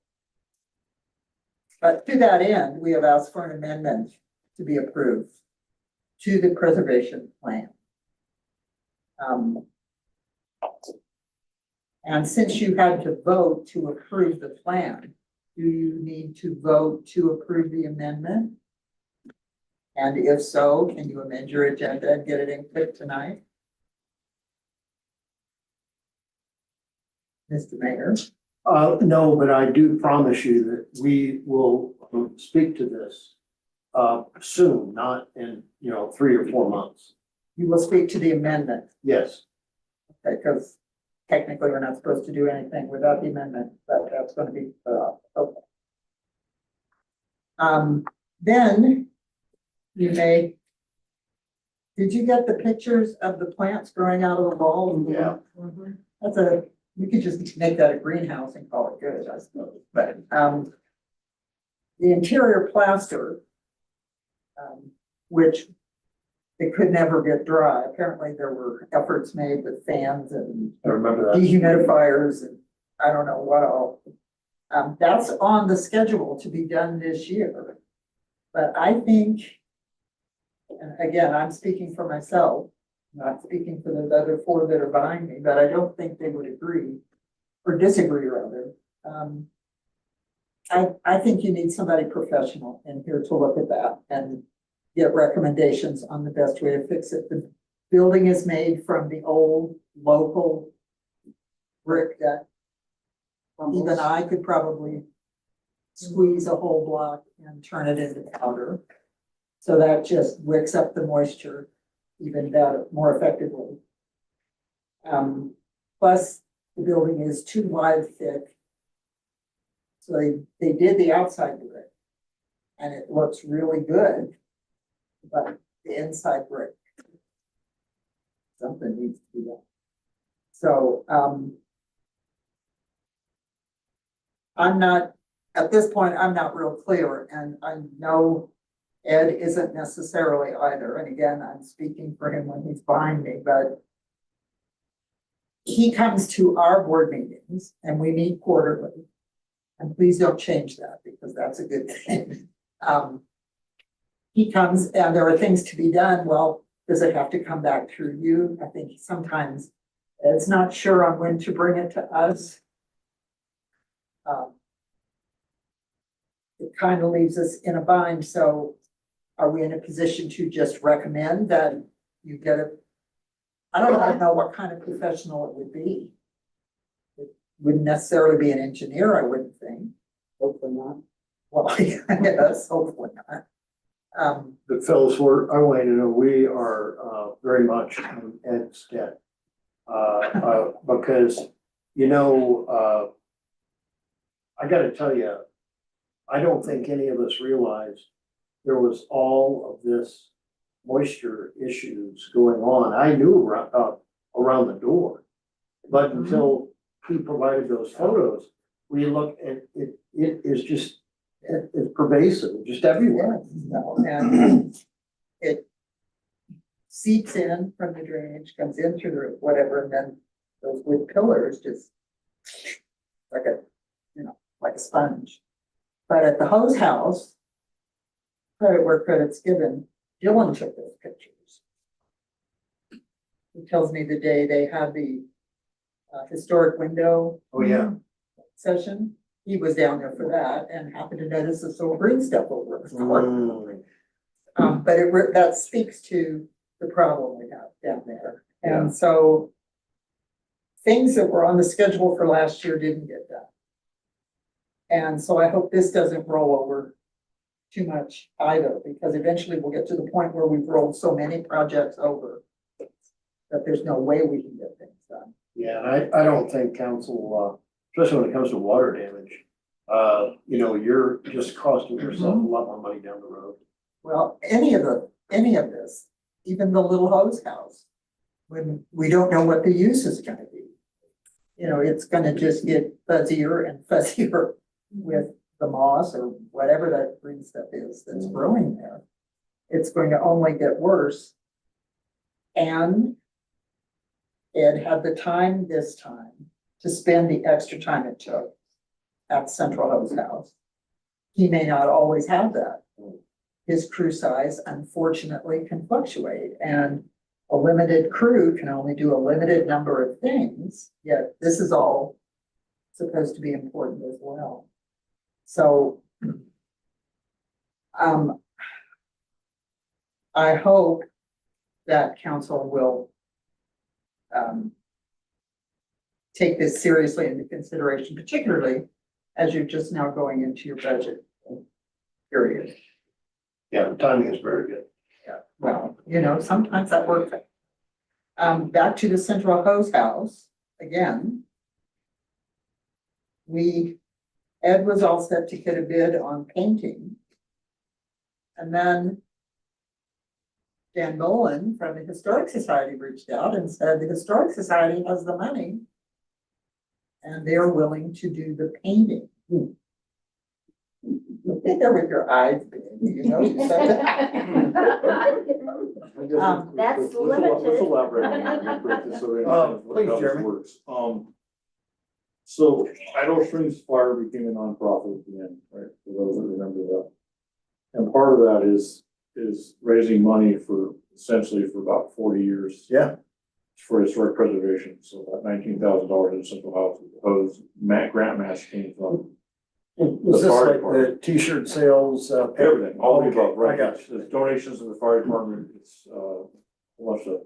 But to that end, we have asked for an amendment to be approved to the preservation plan. And since you had to vote to approve the plan, do you need to vote to approve the amendment? And if so, can you amend your agenda and get it in quick tonight? Mr. Mayor? No, but I do promise you that we will speak to this soon, not in, 3 or 4 months. You will speak to the amendment, Yes. because technically we're not supposed to do anything without the amendment, but that's going to be okay. Then you may, did you get the pictures of the plants growing out of the wall? Yeah. That's we could just make that a greenhouse and call it good, I suppose. But the interior plaster, which it could never get dry. Apparently there were efforts made with fans and I remember that. dehumidifiers and I don't know what all. That's on the schedule to be done this year. But I think, and again, I'm speaking for myself, not speaking for those other 4 that are behind me, but I don't think they would agree or disagree rather. I think you need somebody professional in here to look at that and get recommendations on the best way to fix it. The building is made from the old local brick that even I could probably squeeze a whole block and turn it into powder. So that just wicks up the moisture even better, more effectively. Plus, the building is 2 wide thick. So they did the outside brick. And it looks really good. But the inside brick. Something needs to be done. So, I'm not, at this point, I'm not real clear, and I know Ed isn't necessarily either, and again, I'm speaking for him when he's behind me, but he comes to our board meetings and we meet quarterly. And please don't change that because that's a good thing. He comes and there are things to be done. Well, does it have to come back through you? I think sometimes Ed's not sure on when to bring it to us. It kind of leaves us in a bind. So are we in a position to just recommend that you get a, I don't know what kind of professional it would be. It wouldn't necessarily be an engineer, I wouldn't think. Hopefully not. Well, yes, hopefully not. The fellows, I want you to know, we are, very much in Ed's debt. Because, you know, I gotta tell you, I don't think any of us realized there was all of this moisture issues going on. I knew around the door. But until he provided those photos, we look at it, it is just, it's pervasive, just everywhere. And it seeps in from the drainage, comes in through the whatever, and then those wood pillars just like a, you know, like a sponge. But at the hose house, credit where credit's given, Dylan took those pictures. He tells me the day they had the historic window Oh, yeah. session, he was down there for that and happened to notice this little green stuff over his car. But that speaks to the problem we have down there. And so things that were on the schedule for last year didn't get done. And so I hope this doesn't roll over too much either, because eventually we'll get to the point where we've rolled so many projects over that there's no way we can get things done. Yeah, and I don't think council, especially when it comes to water damage, you know, you're just costing yourself a lot more money down the road. Well, any of this, even the little hose house, when we don't know what the use is gonna be. You know, it's gonna just get fuzzier and fuzzier with the moss or whatever that green stuff is that's growing there. It's going to only get worse. And Ed had the time this time to spend the extra time it took at Central Hose House. He may not always have that. His crew size unfortunately can fluctuate, and a limited crew can only do a limited number of things, yet this is all supposed to be important as well. So, I hope that council will take this seriously into consideration, particularly as you're just now going into your budget period. Yeah, the timing is very good. Yeah, well, you know, sometimes that works. Back to the Central Hose House, again. Ed was all set to get a bid on painting. And then Dan Nolan from the Historic Society reached out and said the Historic Society has the money and they're willing to do the painting. Look there with your eyes, you know. You said that. That's Let's elaborate on that real quick, just so we understand Please, how this Jeremy. works. So Idaho Springs Fire became a nonprofit at the end, right, for those that remember that. And part of that is raising money for essentially for about 40 years. Yeah. For historic preservation, so about $19,000 in Central House, hose, grant match came from Was this fire like department. the t-shirt sales? everything, all the Okay, above, right? I got you. There's donations to the fire department, it's, a bunch of.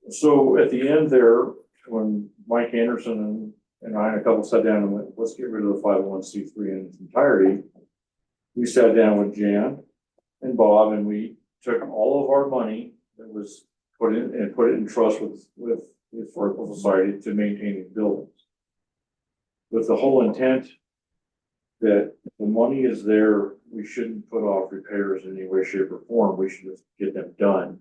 So at the end there, when Mike Anderson and and I and a couple sat down and went, let's get rid of the 501c3 in its entirety. We sat down with Jan and Bob, and we took all of our money that was put it in trust with the Historical Society to maintain these buildings. With the whole intent that the money is there, we shouldn't put off repairs in any way, shape, or form. We should just get them done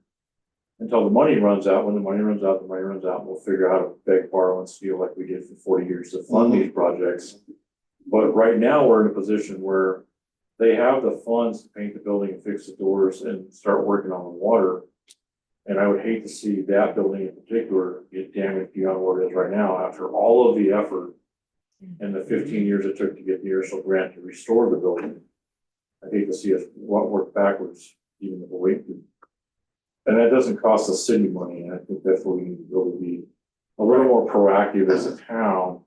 until the money runs out. When the money runs out, we'll figure out how to beg, borrow, and steal like we did for 40 years to fund these projects. But right now, we're in a position where they have the funds to paint the building and fix the doors and start working on the water. And I would hate to see that building in particular get damaged beyond what it is right now after all of the effort and the 15 years it took to get the Airship grant to restore the building. I hate to see us work backwards, even if we wait. And that doesn't cost the city money. And I think that's what we need to really be a little more proactive as a town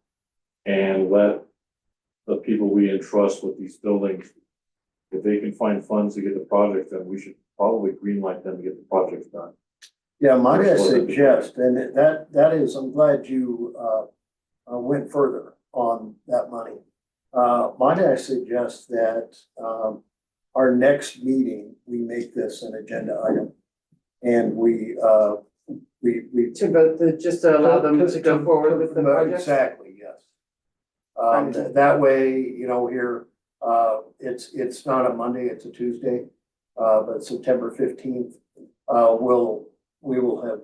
and let the people we entrust with these buildings, if they can find funds to get the project done, we should probably greenlight them to get the projects done. Yeah, might I suggest, and that is, I'm glad you went further on that money. Might I suggest that our next meeting, we make this an agenda item? And we To vote, just to allow them to go forward with the project? Exactly, yes. That way, you know, here, it's not a Monday, it's a Tuesday, but September 15th, we will have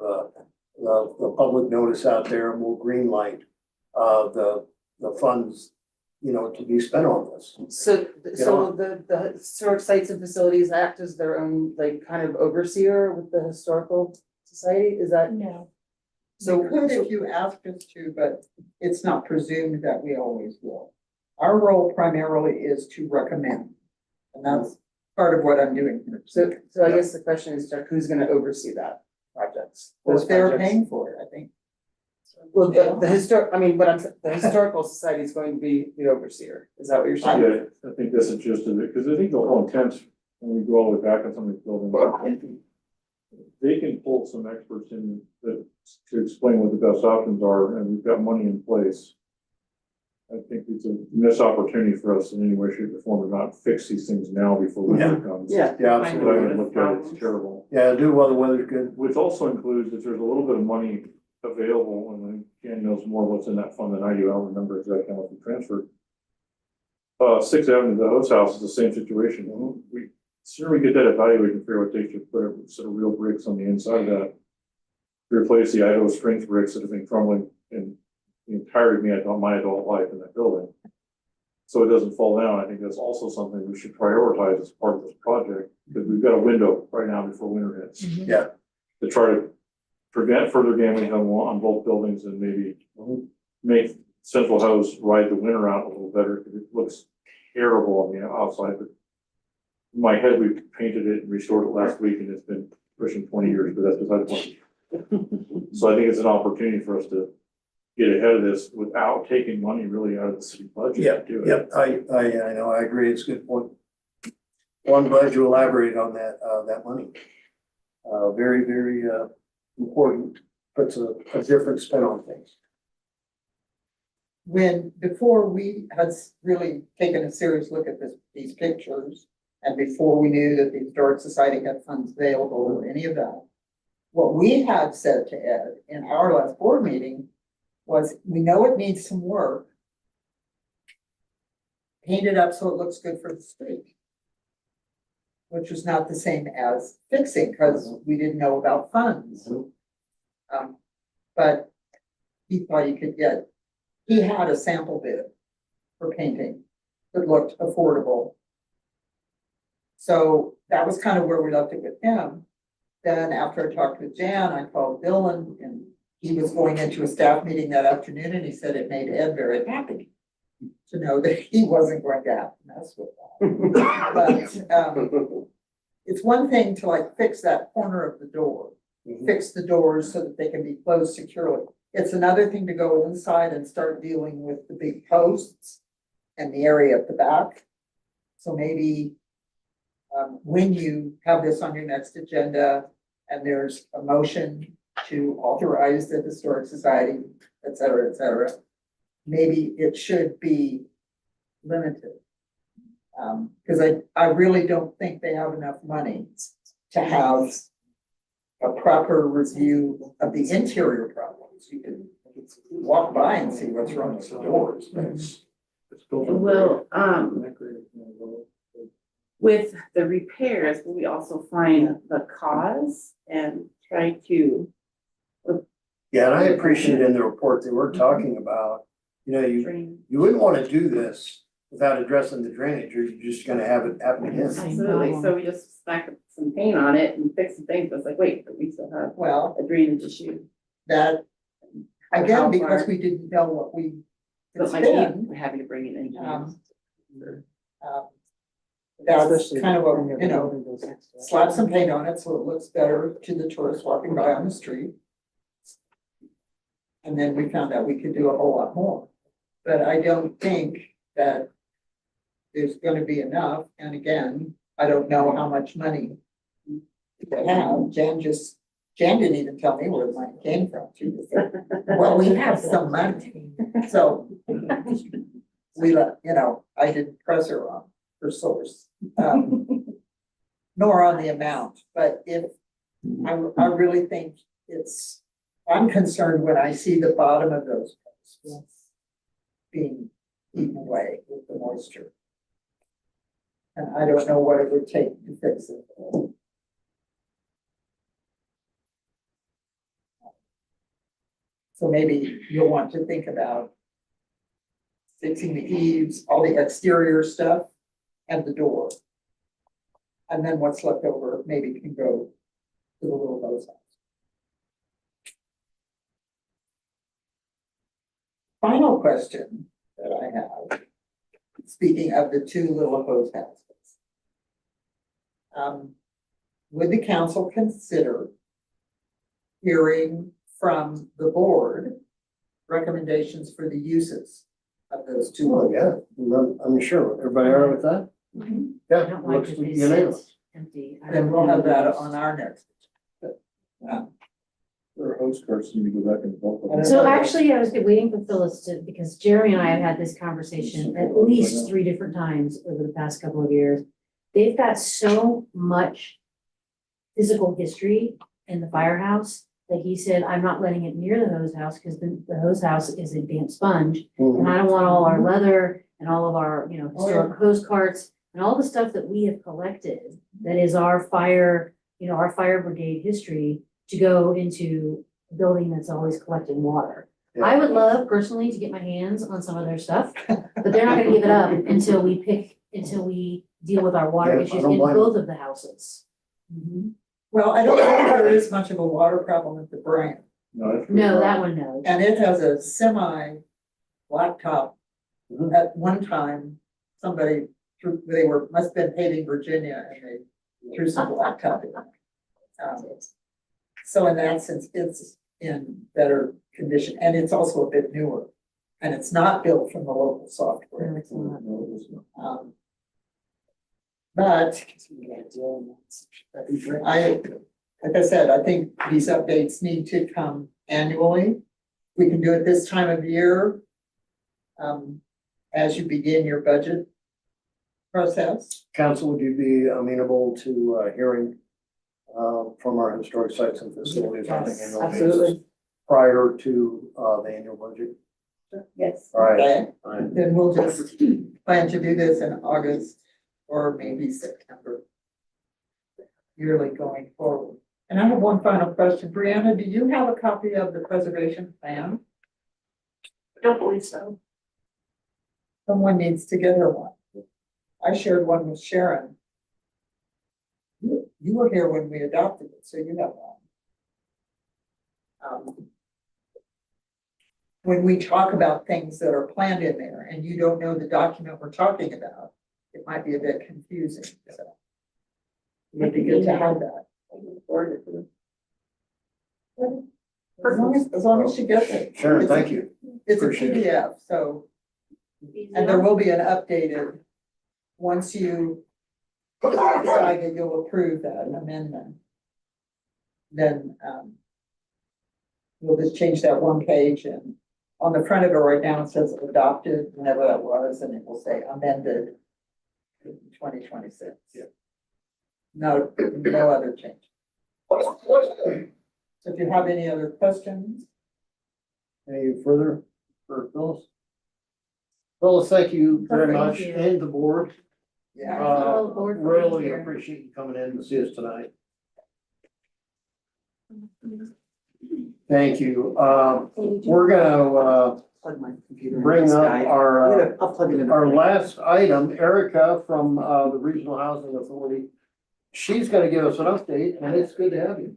the public notice out there, and we'll green light the funds, you know, to be spent on this. So the Historic Sites and Facilities act as their own, like, kind of overseer with the Historical Society, is that? No. So We could if you asked us to, but it's not presumed that we always will. Our role primarily is to recommend, and that's part of what I'm doing here. So I guess the question is, Chuck, who's gonna oversee that projects? Well, those they're projects? paying for it, I think. Well, the Historical Society is going to be the overseer, is that what you're saying? Yeah, I think that's the gist of it, because I think the whole intent, when we go all the way back on some of these buildings, they can pull some experts in to explain what the best options are, and we've got money in place. I think it's a missed opportunity for us in any way, shape, or form to not fix these things now before winter comes. Yeah. Yeah, But I absolutely. can look at it, it's terrible. Yeah, do while the weather's good. Which also includes that there's a little bit of money available, and Ken knows more what's in that fund than I do. I don't remember exactly how much we transferred. 6th Avenue, the host house is the same situation. We sooner we get that evaluated, figure out what they should put a set of real bricks on the inside of that. Replace the Idaho strength bricks that have been crumbling in the entirety of my adult life in that building. So it doesn't fall down. I think that's also something we should prioritize as part of this project, because we've got a window right now before winter hits. Yeah. To try to prevent further damage on both buildings and maybe make Central House ride the winter out a little better, because it looks terrible on the outside. But in my head, we painted it and restored it last week, and it's been pushing 20 years, but that's beside the point. So I think it's an opportunity for us to get ahead of this without taking money really out of the city budget. Yeah, to do it. yep, I know, I agree, it's a good point. Well, I'm glad you elaborated on that money. Very, very, important, puts a different spin on things. Before we had really taken a serious look at these pictures, and before we knew that the Historic Society had funds available or any of that, what we had said to Ed in our last board meeting was, we know it needs some work. Paint it up so it looks good for the street. Which was not the same as fixing, because we didn't know about funds. But he thought he had a sample bid for painting that looked affordable. So that was kind of where we left it with him. Then after I talked with Jan, I called Dylan, and he was going into a staff meeting that afternoon, and he said it made Ed very happy to know that he wasn't going to have to mess with that. But it's one thing to like fix that corner of the door, fix the doors so that they can be closed securely. It's another thing to go inside and start dealing with the big posts and the area at the back. So maybe when you have this on your next agenda and there's a motion to authorize the Historic Society, et cetera, maybe it should be limited. Cause I really don't think they have enough money to have a proper review of the interior problems. You can walk by and see what's wrong with the doors, but Well, with the repairs, we also find the cause and try to Yeah, and I appreciate in the report they were talking about, you drain. wouldn't wanna do this without addressing the drainage, you're just gonna have it happen again. Absolutely, so we just smack some paint on it and fix some things, but it's like, wait, but we still have well, a drainage issue. that, How again, because far- we didn't know what we. But my team, we're having to bring in engineers. That's kind of what, slap some paint on it so it looks better to the tourists walking by on the street. And then we found out we could do a whole lot more. But I don't think that there's gonna be enough, and again, I don't know how much money they have. Jan didn't even tell me where the money came from. She just said, well, we have some money, so I didn't press her on her source. Nor on the amount, but if, I really think I'm concerned when I see the bottom of those posts being eaten away with the moisture. And I don't know what it would take to fix it. So maybe you'll want to think about fixing the eaves, all the exterior stuff, and the door. And then what's left over maybe can go to the little hose house. Final question that I have, speaking of the two little hose houses. Would the council consider hearing from the board recommendations for the uses of those two? Oh, yeah, I'm sure, everybody all right with that? Yeah, I don't like looks that they unanimous. sit empty. I Then don't we'll have know. that on our next. There are host cars need to go back and vote. I don't So know. actually, I was waiting for Phyllis to, because Jeremy and I have had this conversation at least 3 different times over the past couple of years. They've got so much physical history in the firehouse that he said, I'm not letting it near the hose house because the hose house is a damp sponge. And I don't want all our leather and all of our, historic hose carts and all the stuff that we have collected that is our fire, our fire brigade history to go into a building that's always collecting water. Yeah. I would love personally to get my hands on some of their stuff, but they're not gonna give it up until we deal with our water Yeah, I issues don't in blame both of the houses. Well, I don't think there is much of a water problem at the Brand. No, that one, no. And it has a semi blacktop. At one time, somebody must have been paving Virginia and they threw some blacktop in. So in that sense, it's in better condition and it's also a bit newer. And it's not built from the local software. No, it's not. But like I said, I think these updates need to come annually. We can do it this time of year. As you begin your budget process. Council, would you be amenable to hearing from our historic sites and facilities on an Yes, annual basis absolutely. prior to the annual budget? Yes. All right. Okay, All right. then we'll just plan to do this in August or maybe September. Yearly going forward. And I have one final question. Brianna, do you have a copy of the preservation plan? Don't believe so. Someone needs to get her one. I shared one with Sharon. You were here when we adopted it, so you have one. When we talk about things that are planned in there and you don't know the document we're talking about, it might be a bit confusing, so. It'd be good to have that. As long as she gets it. Sharon, thank you. It's a Appreciate it. PDF, so, and there will be an updated, once you decide that you'll approve that amendment, then, we'll just change that one page and on the front of it right now, it says adopted, whenever that was, and it will say amended 2026. Yeah. No, no other change. So if you have any other questions, Any further for Phyllis? Phyllis, thank you very Thank much, you. and the board. yeah. All aboard for being Really here. appreciate you coming in to see us tonight. Thank you. We're gonna, Plug my computer in bring this up guy. our, I'll plug it in. our last item, Erica from, the Regional Housing Authority. She's gonna give us an update, and it's good to have you.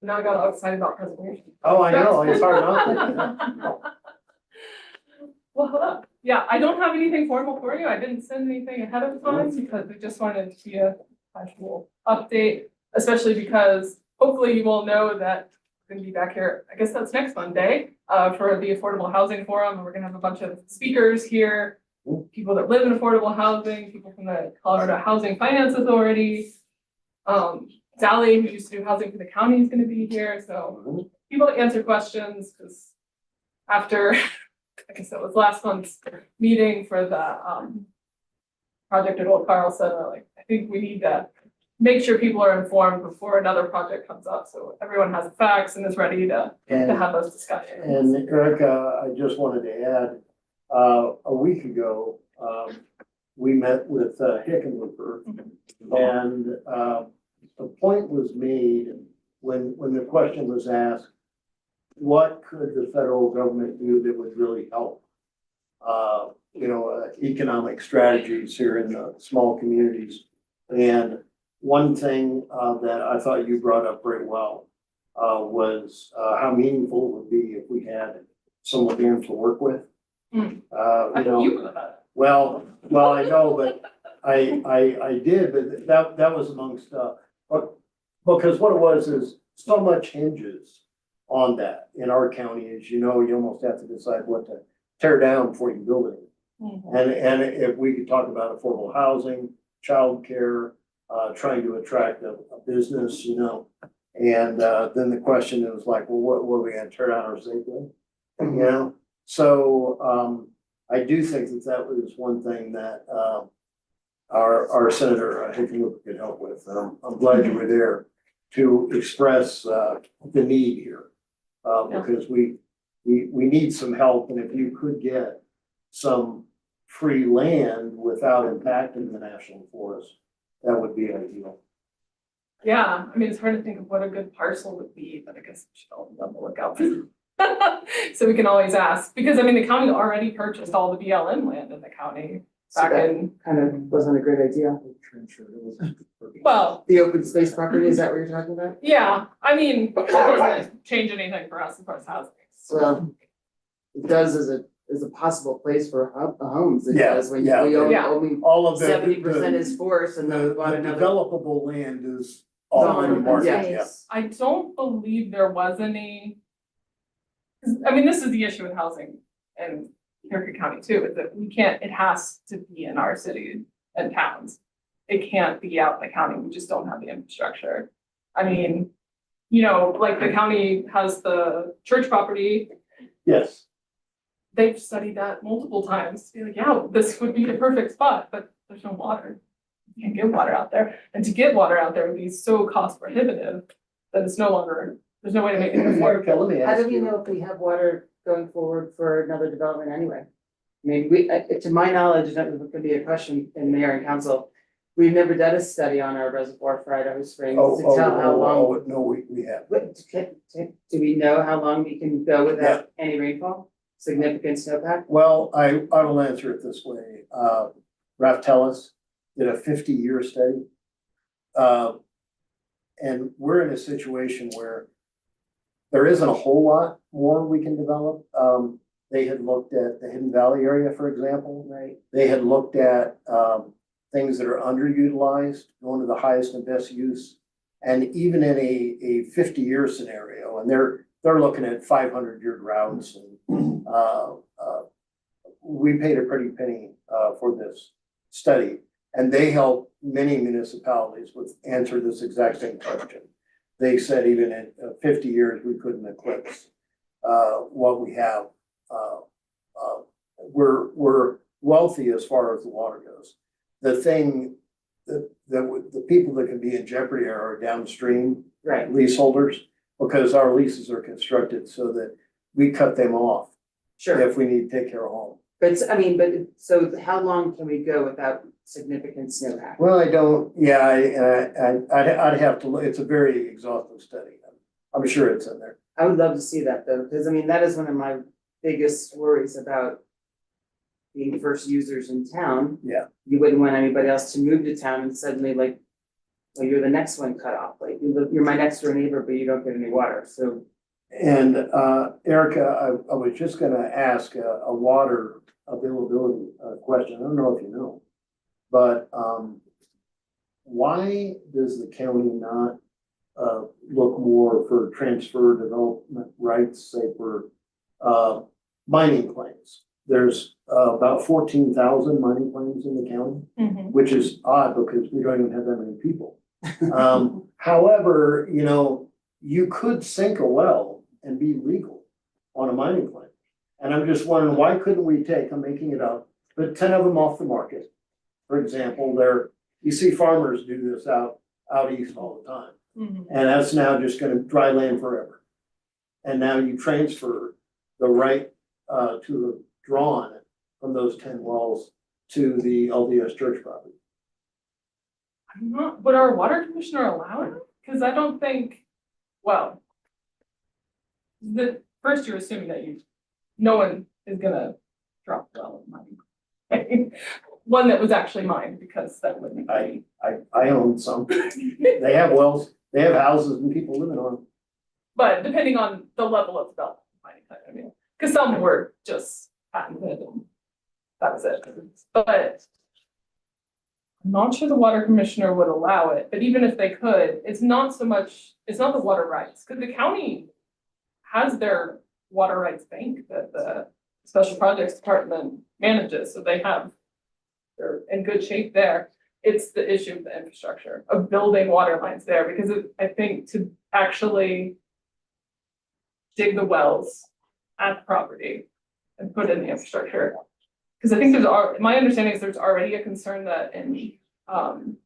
Now I got all excited about presentation. Oh, I know, it's hard not to. Well, yeah, I don't have anything formal for you. I didn't send anything ahead of time because we just wanted to be a casual update, especially because hopefully you will know that we're gonna be back here, I guess that's next Monday, for the Affordable Housing Forum. And we're gonna have a bunch of speakers here, people that live in affordable housing, people from the Colorado Housing Finance Authority. Sally, who used to do housing for the county, is gonna be here, so people to answer questions, because after, I guess it was last month's meeting for the project at Old Carl Center, like, I think we need to make sure people are informed before another project comes up, so everyone has the facts and is ready to And, have those discussions. and Erica, I just wanted to add, a week ago, we met with Hickenlooper. And, the point was made when the question was asked, what could the federal government do that would really help? Economic strategies here in the small communities. And one thing that I thought you brought up very well was how meaningful it would be if we had someone here to work with. I think you know that. Well, I know, but I did, but that was amongst, but, because what it was is so much hinges on that in our county, as you know, you almost have to decide what to tear down before you build it. And if we could talk about affordable housing, childcare, trying to attract a business, and then the question is like, well, what are we gonna tear down our state with? So I do think that was one thing that our Senator Hickenlooper could help with. I'm glad you were there to express the need here. Because we need some help, and if you could get some free land without impacting the national forest, that would be ideal. Yeah, I mean, it's hard to think of what a good parcel would be, but I guess we should all be on the lookout. So we can always ask, because I mean, the county already purchased all the BLM land in the county back in, Kind of wasn't a great idea. well, The open space property, is that what you're talking about? yeah, I mean, it doesn't change anything for us as far as housing. Well, it does as a possible place for homes. It Yeah, does when yeah. we own Yeah. only All of 70% is forest and then we the bought another. developable land is all Gone. in the market, Yeah. yeah. I don't believe there was any. 'Cause, I mean, this is the issue with housing in Cherokee County too, is that it has to be in our cities and towns. It can't be out in the county, we just don't have the infrastructure. I mean, like the county has the church property, Yes, they've studied that multiple times, to be like, yeah, this would be the perfect spot, but there's no water. You can't get water out there, and to get water out there would be so cost prohibitive that it's no longer, there's no way to make it affordable. Erica, let me How ask do we you. know if we have water going forward for another development anyway? I mean, to my knowledge, that could be a question in mayor and council. We've never done a study on our reservoir for Idaho Springs to tell how long. No, we have. Do we know how long we can go without any rainfall? Significant snowpack? Well, I will answer it this way. Raftellus did a 50-year study. And we're in a situation where there isn't a whole lot more we can develop. They had looked at the Hidden Valley area, for example. Right. They had looked at things that are underutilized, going to the highest and best use. And even in a 50-year scenario, and they're looking at 500-year droughts. And we paid a pretty penny for this study. And they help many municipalities answer this exact same question. they said even in 50 years, we couldn't eclipse what we have. We're wealthy as far as the water goes. The thing the people that can be in jeopardy are our downstream Right. leaseholders, because our leases are constructed so that we cut them off Sure. if we need to take care of home. But, so how long can we go without significant snowpack? Well, I don't, yeah, I'd have to, it's a very exhaustive study. I'm sure it's in there. I would love to see that though, because I mean, that is one of my biggest worries about being first users in town. Yeah. You wouldn't want anybody else to move to town and suddenly like, well, you're the next one cut off, like you're my next door neighbor, but you don't get any water, so. And Erica, I was just gonna ask a water availability question. I don't know if you know. But why does the county not look more for transfer development rights, say for mining claims? There's about 14,000 mining claims in the county, which is odd because we don't even have that many people. However, you know, you could sink a well and be legal on a mining claim. And I'm just wondering, why couldn't we take, I'm making it up, but 10 of them off the market? For example, you see farmers do this out east all the time. And that's now just gonna dry land forever. And now you transfer the right to draw on it from those 10 wells to the LDS church property. I'm not, would our water commissioner allow it? Cause I don't think, well. First you're assuming that no one is gonna drop the well of money. One that was actually mine, because that wouldn't be. I own some. They have wells, they have houses and people living on them. But depending on the level of development, I mean, cause some were just patented and that was it. But I'm not sure the water commissioner would allow it, but even if they could, it's not the water rights, cause the county has their water rights bank that the special projects department manages, so they're in good shape there. It's the issue of the infrastructure of building water lines there, because I think to actually dig the wells at the property and put in the infrastructure. Because I think my understanding is there's already a concern that in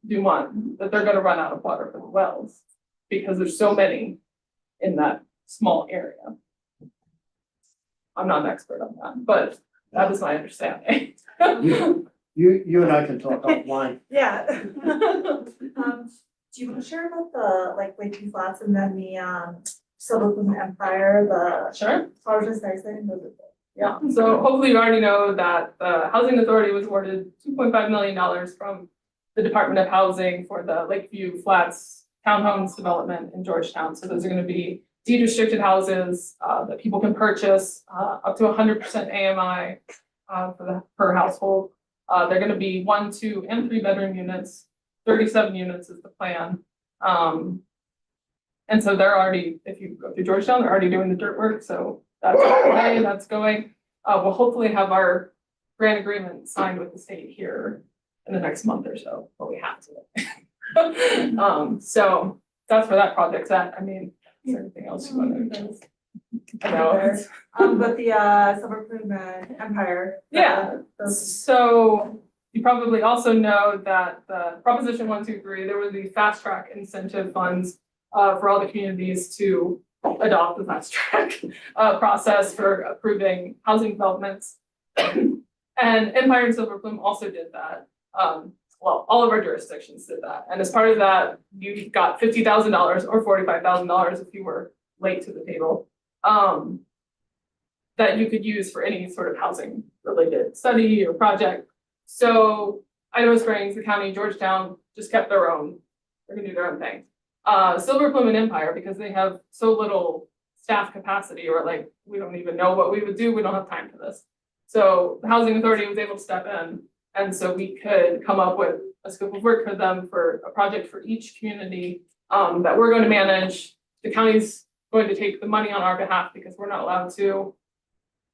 Dumont, that they're gonna run out of water for the wells, because there's so many in that small area. I'm not an expert on that, but that is my understanding. You and I can talk offline. Yeah. Do you want to share about the like Lakeview Flats and then the Silver Plume Empire, Sure. Colleges nice thing? Yeah, so hopefully you already know that the Housing Authority was awarded $2.5 million from the Department of Housing for the Lakeview Flats townhomes development in Georgetown. So those are gonna be deed restricted houses that people can purchase up to 100% AMI per household. They're gonna be 1, 2, and 3 bedroom units. 37 units is the plan. And so they're already, if you go to Georgetown, they're already doing the dirt work, so that's going. We'll hopefully have our grant agreement signed with the state here in the next month or so, but we have to. So that's where that project's at. I mean, is there anything else you want to know? I know. But the Silver Plume Empire. Yeah, so you probably also know that the Proposition 123, there were the fast track incentive funds for all the communities to adopt the fast track process for approving housing developments. And Empire and Silver Plume also did that. Well, all of our jurisdictions did that. And as part of that, you got $50,000 or $45,000 if you were late to the table. That you could use for any sort of housing related study or project. So Idaho Springs, the county, Georgetown just kept their own. They're gonna do their own thing. Silver Plume and Empire, because they have so little staff capacity, or like, we don't even know what we would do. We don't have time for this. So the Housing Authority was able to step in. And so we could come up with a scope of work for them for a project for each community that we're going to manage. The county's going to take the money on our behalf because we're not allowed to,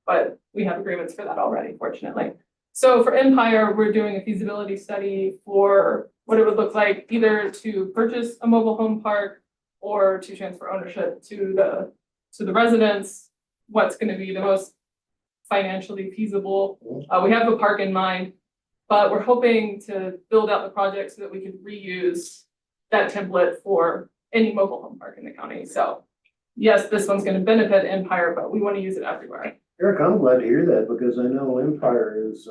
but we have agreements for that already, fortunately. So for Empire, we're doing a feasibility study for what it would look like either to purchase a mobile home park or to transfer ownership to the residents, what's gonna be the most financially feasible. We have the park in mind, but we're hoping to build out the project so that we can reuse that template for any mobile home park in the county. So yes, this one's gonna benefit Empire, but we want to use it everywhere. Eric, I'm glad to hear that because I know Empire is,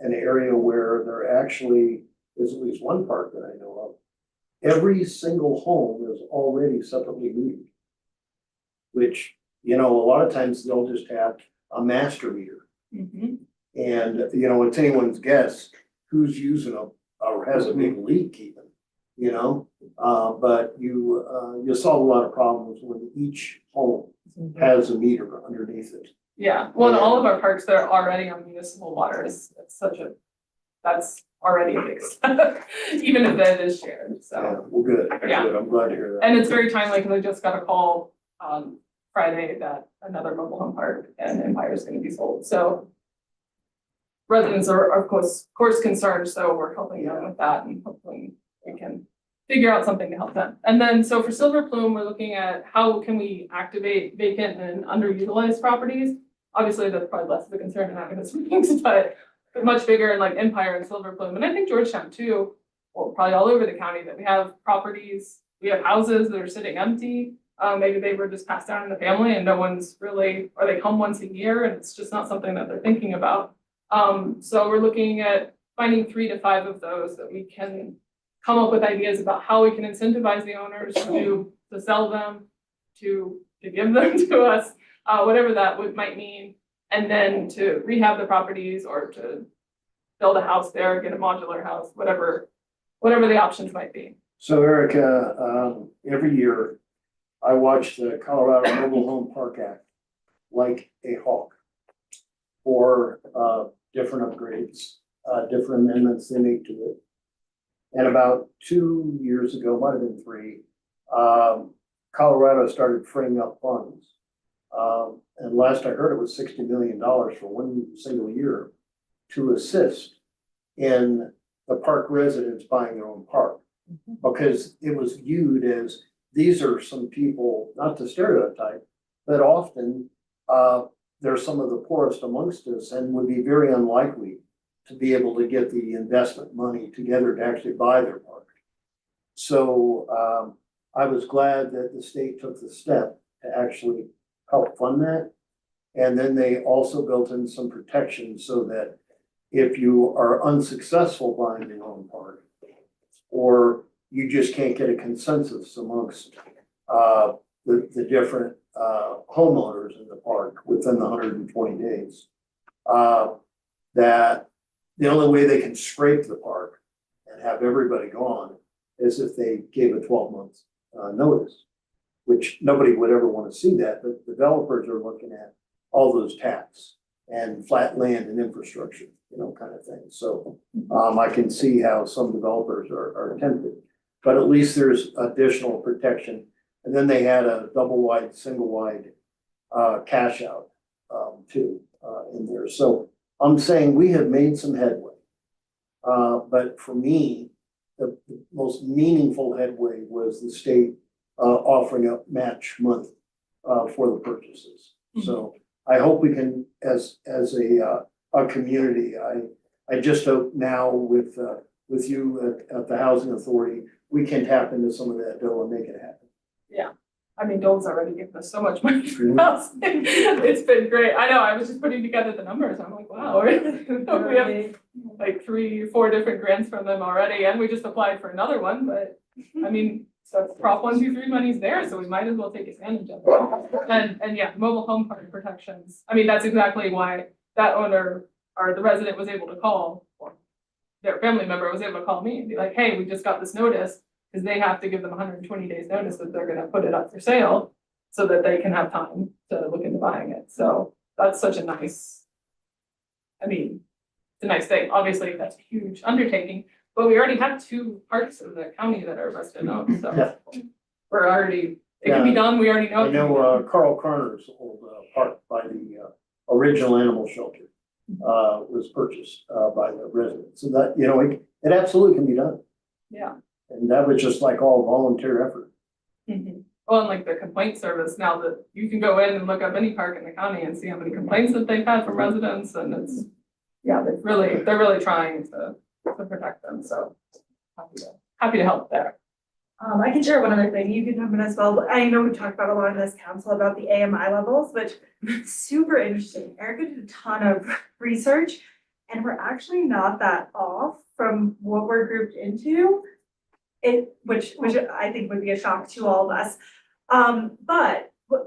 an area where there actually is at least one park that I know of. Every single home is already separately metered. Which, you know, a lot of times they'll just have a master meter. Mhm. And, you know, it's anyone's guess who's using or has a big leak even, you know? But you solve a lot of problems when each home has a meter underneath it. Yeah, well, in all of our parks, they're already on municipal waters. That's already a big step, even if that is shared, Yeah, so. well, good, Yeah. good, I'm glad to hear that. And it's very timely because I just got a call on Friday that another mobile home park and Empire is gonna be sold, so. Residents are of course concerned, so we're helping them with that and hopefully we can figure out something to help them. And then, so for Silver Plume, we're looking at how can we activate vacant and underutilized properties? Obviously, that's probably less of a concern in Agatha's meetings, but much bigger in like Empire and Silver Plume, and I think Georgetown too, or probably all over the county, that we have properties, we have houses that are sitting empty. Maybe they were just passed down in the family and no one's really, or they come once a year and it's just not something that they're thinking about. So we're looking at finding 3 to 5 of those that we can come up with ideas about how we can incentivize the owners to sell them, to give them to us, whatever that might mean. And then to rehab the properties or to build a house there, get a modular house, whatever the options might be. So Erica, every year I watch the Colorado Mobile Home Park Act like a hawk for different upgrades, different amendments they make to it. And about 2 years ago, might have been 3, Colorado started freeing up funds. And last I heard, it was $60 million for one single year to assist in the park residents buying their own park. Because it was viewed as, these are some people, not to stereotype, but often they're some of the poorest amongst us and would be very unlikely to be able to get the investment money together to actually buy their park. So I was glad that the state took the step to actually help fund that. And then they also built in some protection so that if you are unsuccessful buying your own park, or you just can't get a consensus amongst the different homeowners in the park within the 120 days, that the only way they can scrape the park and have everybody gone is if they gave a 12-month notice, which nobody would ever want to see that, but developers are looking at all those tax and flat land and infrastructure, you know, kind of thing. So I can see how some developers are tempted, but at least there's additional protection. And then they had a double wide, single wide cash out too in there. So I'm saying we have made some headway. But for me, the most meaningful headway was the state offering up match money for the purchases. So I hope we can, as a community, I just hope now with you at the Housing Authority, we can tap into some of that dough and make it happen. Yeah, I mean, Dole's already given us so much money for housing. It's been great. I know, I was just putting together the numbers. I'm like, wow, we have like 3 or 4 different grants from them already, and we just applied for another one, but I mean, so Prop 123 money's there, so we might as well take advantage of it. And yeah, mobile home park protections. I mean, that's exactly why that owner or the resident was able to call, or their family member was able to call me and be like, hey, we just got this notice. Because they have to give them 120 days notice that they're gonna put it up for sale so that they can have time to look into buying it. So that's such a nice, I mean, it's a nice thing. Obviously, that's a huge undertaking, but we already have 2 parks in the county that are resident owned, so we're already, it can be done, we already know. I know Carl Carner's old park by the original animal shelter was purchased by the residents. So that, you know, it absolutely can be done. Yeah. And that was just like all volunteer effort. Well, and like the complaint service, now that you can go in and look up any park in the county and see how many complaints that they've had from residents, and it's, yeah, they're really trying to protect them, so happy to help there. I can share one other thing, you can jump in as well, but I know we talked about a lot in this council about the AMI levels, which is super interesting. Erica did a ton of research, and we're actually not that off from what we're grouped into. Which I think would be a shock to all of us.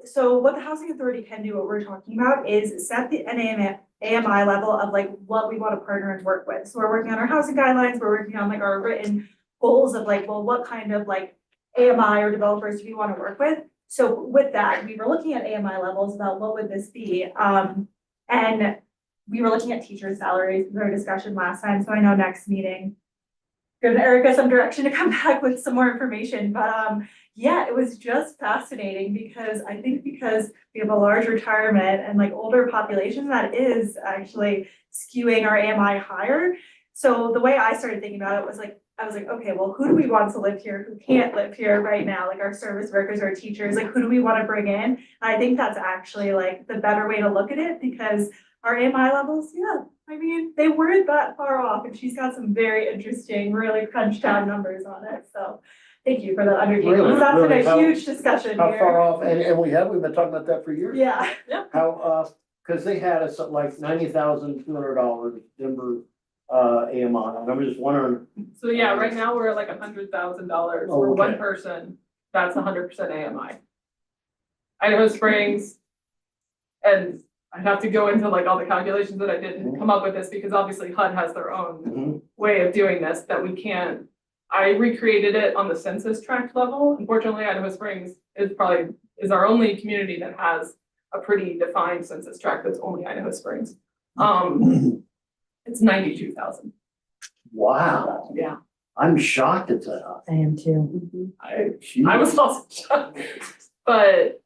So what the housing authority can do, what we're talking about, is set an AMI level of like what we want to partner and work with. So we're working on our housing guidelines, we're working on like our written goals of like, well, what kind of like AMI or developers do we want to work with? So with that, we were looking at AMI levels about what would this be? And we were looking at teachers' salaries in our discussion last time, so I know next meeting, give Erica some direction to come back with some more information, but yeah, it was just fascinating because I think because we have a large retirement and like older population, that is actually skewing our AMI higher. So the way I started thinking about it was like, I was like, okay, well, who do we want to live here who can't live here right now? Like our service workers, our teachers, like who do we want to bring in? And I think that's actually like the better way to look at it, because our AMI levels, yeah, I mean, they weren't that far off, and she's got some very interesting, really crunched down numbers on it, so thank you for that undertaking, Really, because that's really, been a how- huge discussion How far here. off, and we've been talking about that for years. Yeah, How, cause they had us at like $90,200 Denver, AMI, and I'm just wondering, So yeah, right now we're at like $100,000 for one Okay. person, that's 100% AMI. Idaho Springs, and I'd have to go into like all the calculations that I didn't come up with this, because obviously HUD has their own Mhm. way of doing this that we can't. I recreated it on the census tract level. Unfortunately, Idaho Springs is our only community that has a pretty defined census tract that's only Idaho Springs. It's 92,000. Wow, Yeah, I'm shocked at that. I am too. I was also shocked, but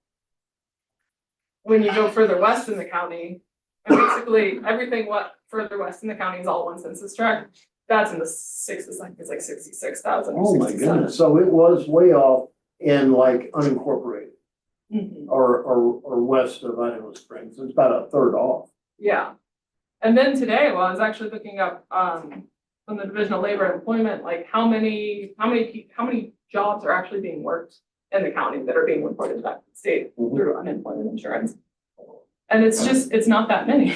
when you go further west in the county, and basically everything further west in the county is all one census tract, that's in the sixes, like it's like 66,000 or Oh my 67. goodness, so it was way off in like unincorporated Mhm. or west of Idaho Springs, it's about a third off. Yeah. And then today, well, I was actually looking up from the Division of Labor and Employment, like how many jobs are actually being worked in the county that are being reported back to the state through unemployment insurance. And it's not that many.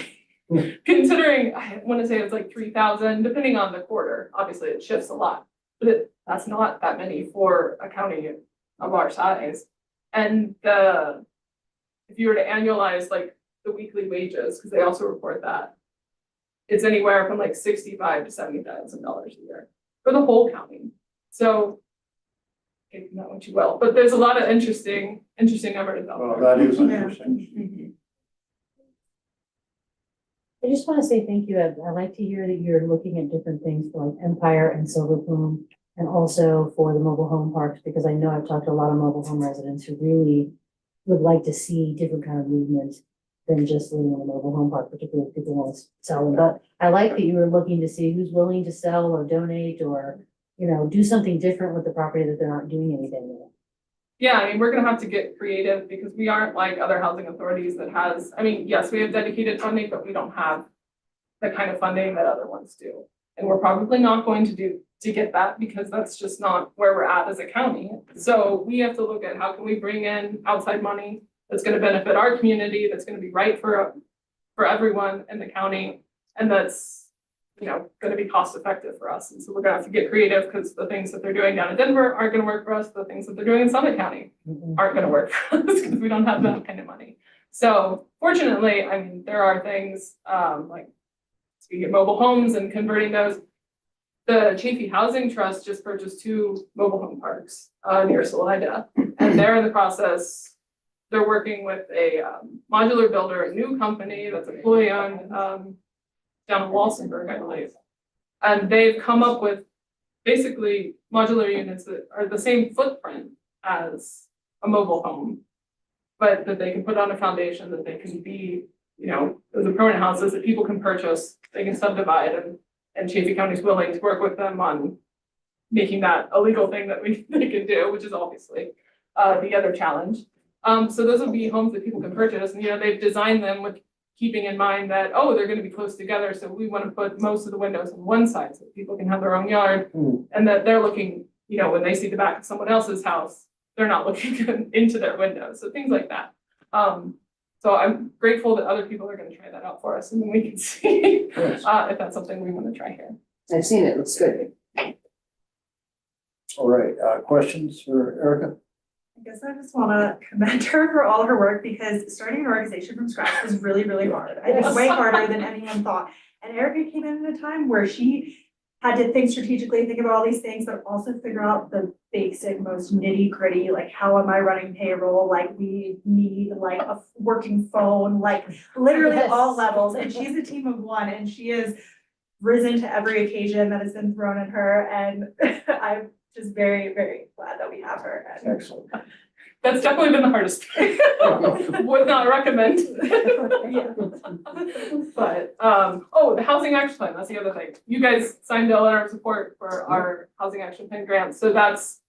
Considering, I want to say it's like 3,000, depending on the quarter, obviously it shifts a lot, but that's not that many for a county of our size. And if you were to annualize like the weekly wages, because they also report that, it's anywhere from like $65,000 to $70,000 a year for the whole county. So take that what you will, but there's a lot of interesting numbers out Well, there. that is interesting. Mhm. I just want to say thank you. I like to hear that you're looking at different things for like Empire and Silver Plume, and also for the mobile home parks, because I know I've talked to a lot of mobile home residents who really would like to see different kind of movement than just living in a mobile home park, particularly if people want to sell them. But I like that you were looking to see who's willing to sell or donate or, do something different with the property that they're not doing anything with. Yeah, I mean, we're gonna have to get creative because we aren't like other housing authorities that has, I mean, yes, we have dedicated funding, but we don't have the kind of funding that other ones do. And we're probably not going to get that because that's just not where we're at as a county. So we have to look at how can we bring in outside money that's gonna benefit our community, that's gonna be right for everyone in the county, and that's, gonna be cost effective for us. And so we're gonna have to get creative because the things that they're doing down in Denver aren't gonna work for us. The things that they're doing in Summit County aren't gonna work for us because we don't have that kind of money. So fortunately, I mean, there are things, like speaking of mobile homes and converting those. The Chafee Housing Trust just purchased 2 mobile home parks, near Salida, and they're in the process. They're working with a modular builder, a new company that's employee owned, down in Walsenburg, I believe. And they've come up with basically modular units that are the same footprint as a mobile home, but that they can put on a foundation, that they can be, the permanent houses that people can purchase, they can subdivide, and Chaffey County is willing to work with them on making that a legal thing that they can do, which is obviously the other challenge. So those would be homes that people can purchase, and, you know, they've designed them with keeping in mind that, oh, they're gonna be close together, so we wanna put most of the windows on one side, so people can have their own yard. And that they're looking, you know, when they see the back of someone else's house, they're not looking into their windows, so things like that. So I'm grateful that other people are gonna try that out for us, and then we can see if that's something we wanna try here. I've seen it, looks good. All right, questions for Erica? I guess I just wanna commend her for all of her work, because starting an organization from scratch was really, really hard. I think way harder than anyone thought. And Erica came in at a time where she had to think strategically, think about all these things, but also figure out the basic, most nitty gritty, like how am I running payroll? Like we need like a working phone, like literally all levels. And she's a team of one, and she has risen to every occasion that has been thrown at her. And I'm just very, very glad that we have her. And Excellent. That's definitely been the hardest. Would not recommend. But, oh, the housing action plan, that's the other thing. You guys signed a letter of support for our housing action plan grant, so that's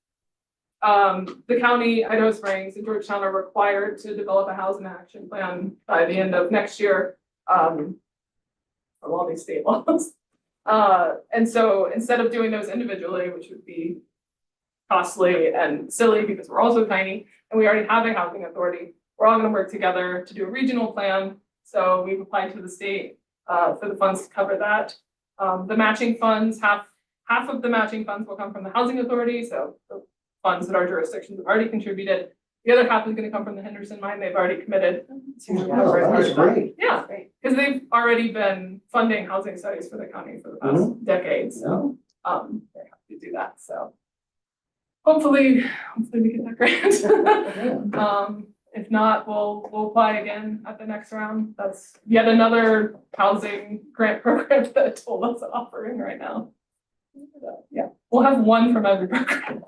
the county, Idaho Springs and Georgetown are required to develop a housing action plan by the end of next year. For all these state laws. And so instead of doing those individually, which would be costly and silly because we're also tiny and we already have a housing authority, we're all gonna work together to do a regional plan. So we've applied to the state for the funds to cover that. The matching funds, half of the matching funds will come from the housing authority, so the funds that our jurisdictions have already contributed. The other half is gonna come from the Henderson mine, they've already committed to. That's great. Yeah, because they've already been funding housing studies for the county for the past decades, so, they're happy to do that, so. Hopefully we get that grant. If not, we'll apply again at the next round. That's yet another housing grant program that Tola's offering right now. So, yeah, we'll have one from every program.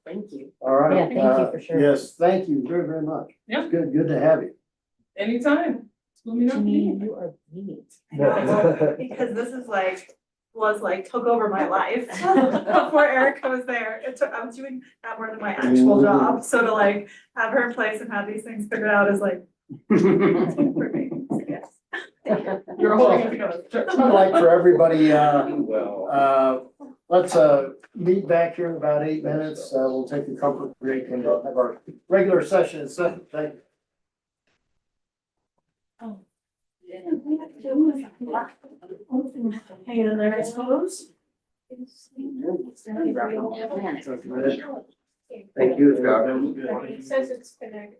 Thank you. All right. Yeah, thank you for sure. Yes, thank you very, very much. Yeah. It's good to have you. Anytime. Let me know. if you need. You are neat. because this is like took over my life before Erica was there. I was doing that more than my actual job. So to like have her in place and have these things figured out is like. For me, yes. You're holding it together. Sure. I'd like for everybody, let's meet back here in about 8 minutes. We'll take a comfort break and have our regular session at 7. Thank you. Hang in there, I suppose. Thank you, Scott. It says it's connected.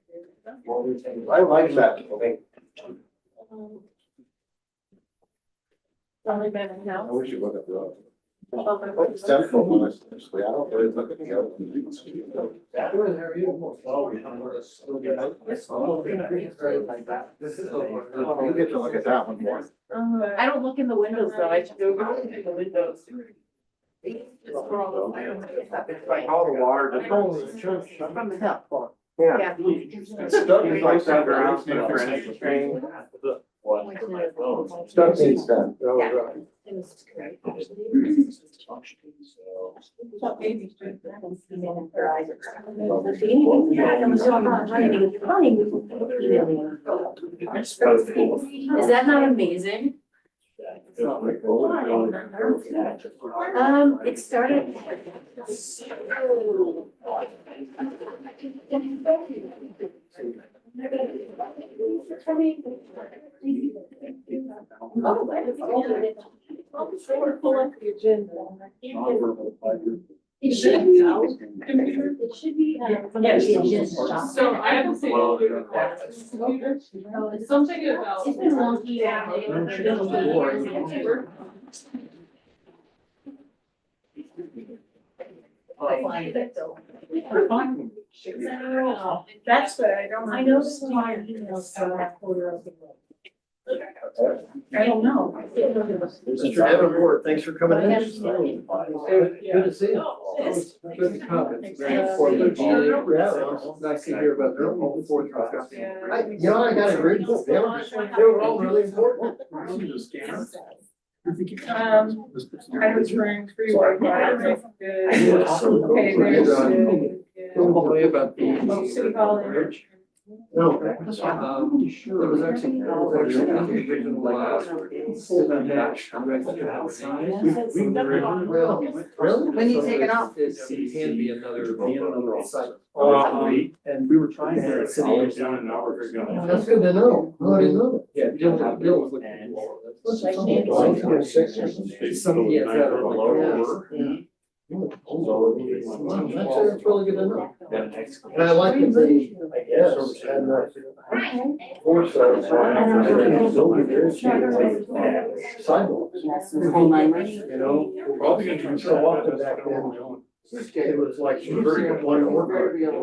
I like that. Now. wish you look at the. Like central, honestly, I don't really look at the other. You get to look at that one more. I don't look in the windows though, I should go look in the windows. All the water just. From the hill. Yeah. It's like that around Stuff needs done. It was great. Is that not amazing? It started. Pull up the agenda. It should be. It should be. So I have to say. Something about. It's been wonky. That's what I don't. I know this is my emails, so that quarter of the way. I don't know. Mr. Davenport, thanks for coming in. Good to see you. Good to come. It's very informative. Nice to hear about their whole fourth. I got a great book. They were all really important. Idaho Springs, free Wi-Fi, good. Okay, there's About the. City College. No, it was actually. Really? When you take it off? It can be another site. And we were trying to. That's good to know. No, I didn't know that. Yeah, Bill was looking at all of that. Some, yeah, that's really good to know. And I like that they, I guess, and sidewalks. You know, Probably gonna do so often back then, it was like one order. You know,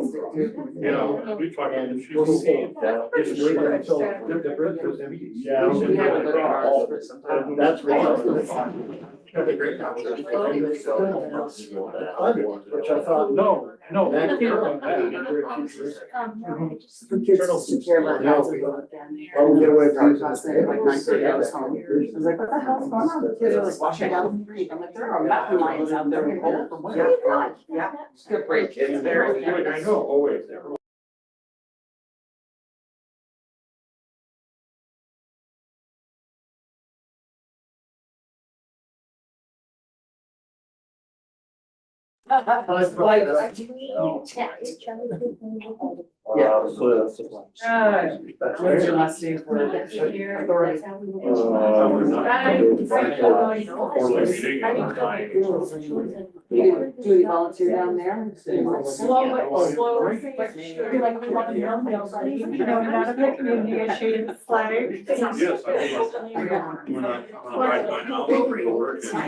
we talked about and the we'll shoes. see that. Just wait until the bridge goes in. Yeah. That's right. Which I thought, No, that here. For kids to care about No. houses down there. Oh, we get away with Drop using across the there, like 9:30, I was home. I was like, what the hell's going on? The kids are like washing down the street. I'm like, there are mountain lions out there. From where? Yeah. Good break, kids there. I know, always there. When's your last day for authority? You didn't do any volunteer down there? Slow. You're like, we want to know, not a big community issue, it's like. Yes, I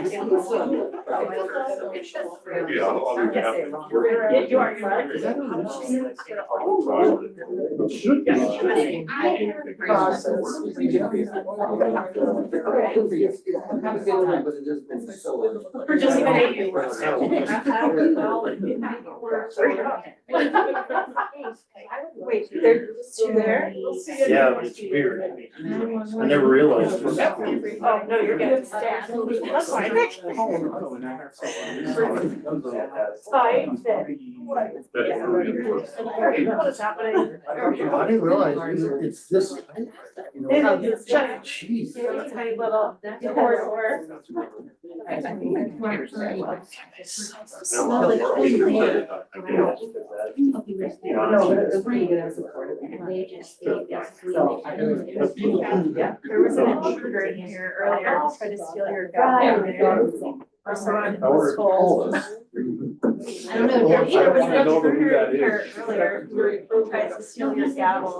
think. Yeah, I'll be happy. Yeah, you are, you're right. It should be. Process. Have a good time, but it has been so. Participate. Wait, there's two there? Yeah, but it's weird. I never realized this. Oh, no, you're good. That's fine. Fine. What is happening? I didn't realize it's this. It's just, Jeez. it's a tiny little corridor. No, but it was pretty good as a part of it. There was an intruder in here earlier, who tried to steal your gun. Or someone was told. I don't know. There was an I know who intruder that in here is. earlier who tried to steal your gavel.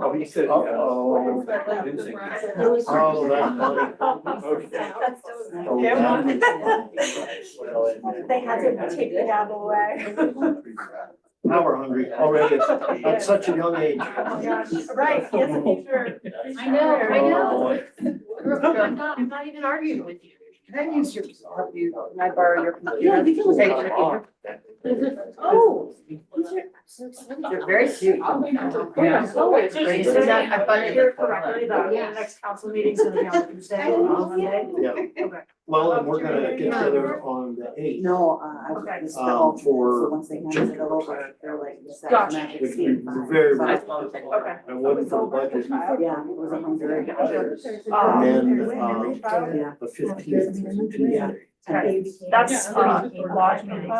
Oh, he said. Oh, that's funny. They had to take the gavel away. Now we're hungry already at such a young age. Oh my gosh, right, he has a picture. I know. I'm not even arguing with you. Can I use your, can I borrow your computer? Yeah, we can look Take at your it. Oh. They're very cute. Yeah. Oh, Just, great. so that I thought here correctly, the next council meeting's gonna be on Tuesday or on Monday. Yeah. Okay. Well, and we're gonna get together on the eighth. No, Okay. this For so once they hand it over, they're like, this that Gotcha. magic which seed. we very much. Okay. I wasn't for the budget. Yeah, it was a hundred. And then, Yeah. the 15th. Yeah. Okay. That's, lodge meeting,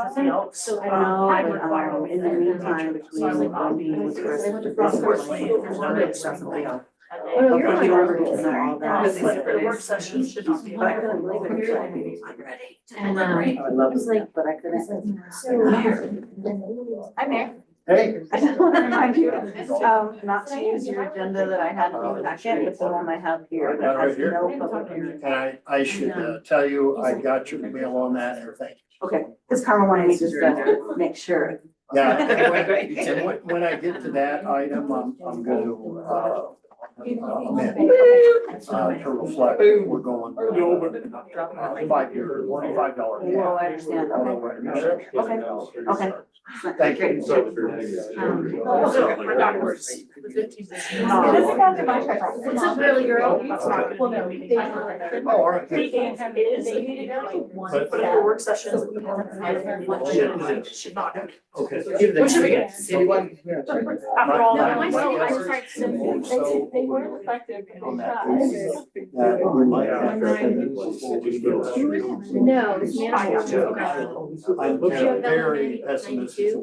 so, I know, I but, require. in the meantime, between being with the rest of the business, there's no good stuff in there. Oh, But you don't ever get to know all that. For the work session should not be. But I couldn't believe it. I'm ready. And, I love it, but I couldn't. Hi, Mayor. Hey, I just want to remind you, not to use your agenda that I had in the packet, but the one I have here that has no public hearing. and I should tell you, I got your email on that and everything. Okay, because Carmen wanted me just to make sure. Yeah. And when I get to that item, I'm gonna, Turtle Flag, we're going. $5. Well, I understand, okay. Okay. Thank you. What's up, girly girl? Oh, all right. Work sessions. Should not. Okay. What should we get? City one? No, I saw, I tried some. They weren't effective in On that class. basis, that we might have to- No, it's manageable. I'm very pessimistic. I'm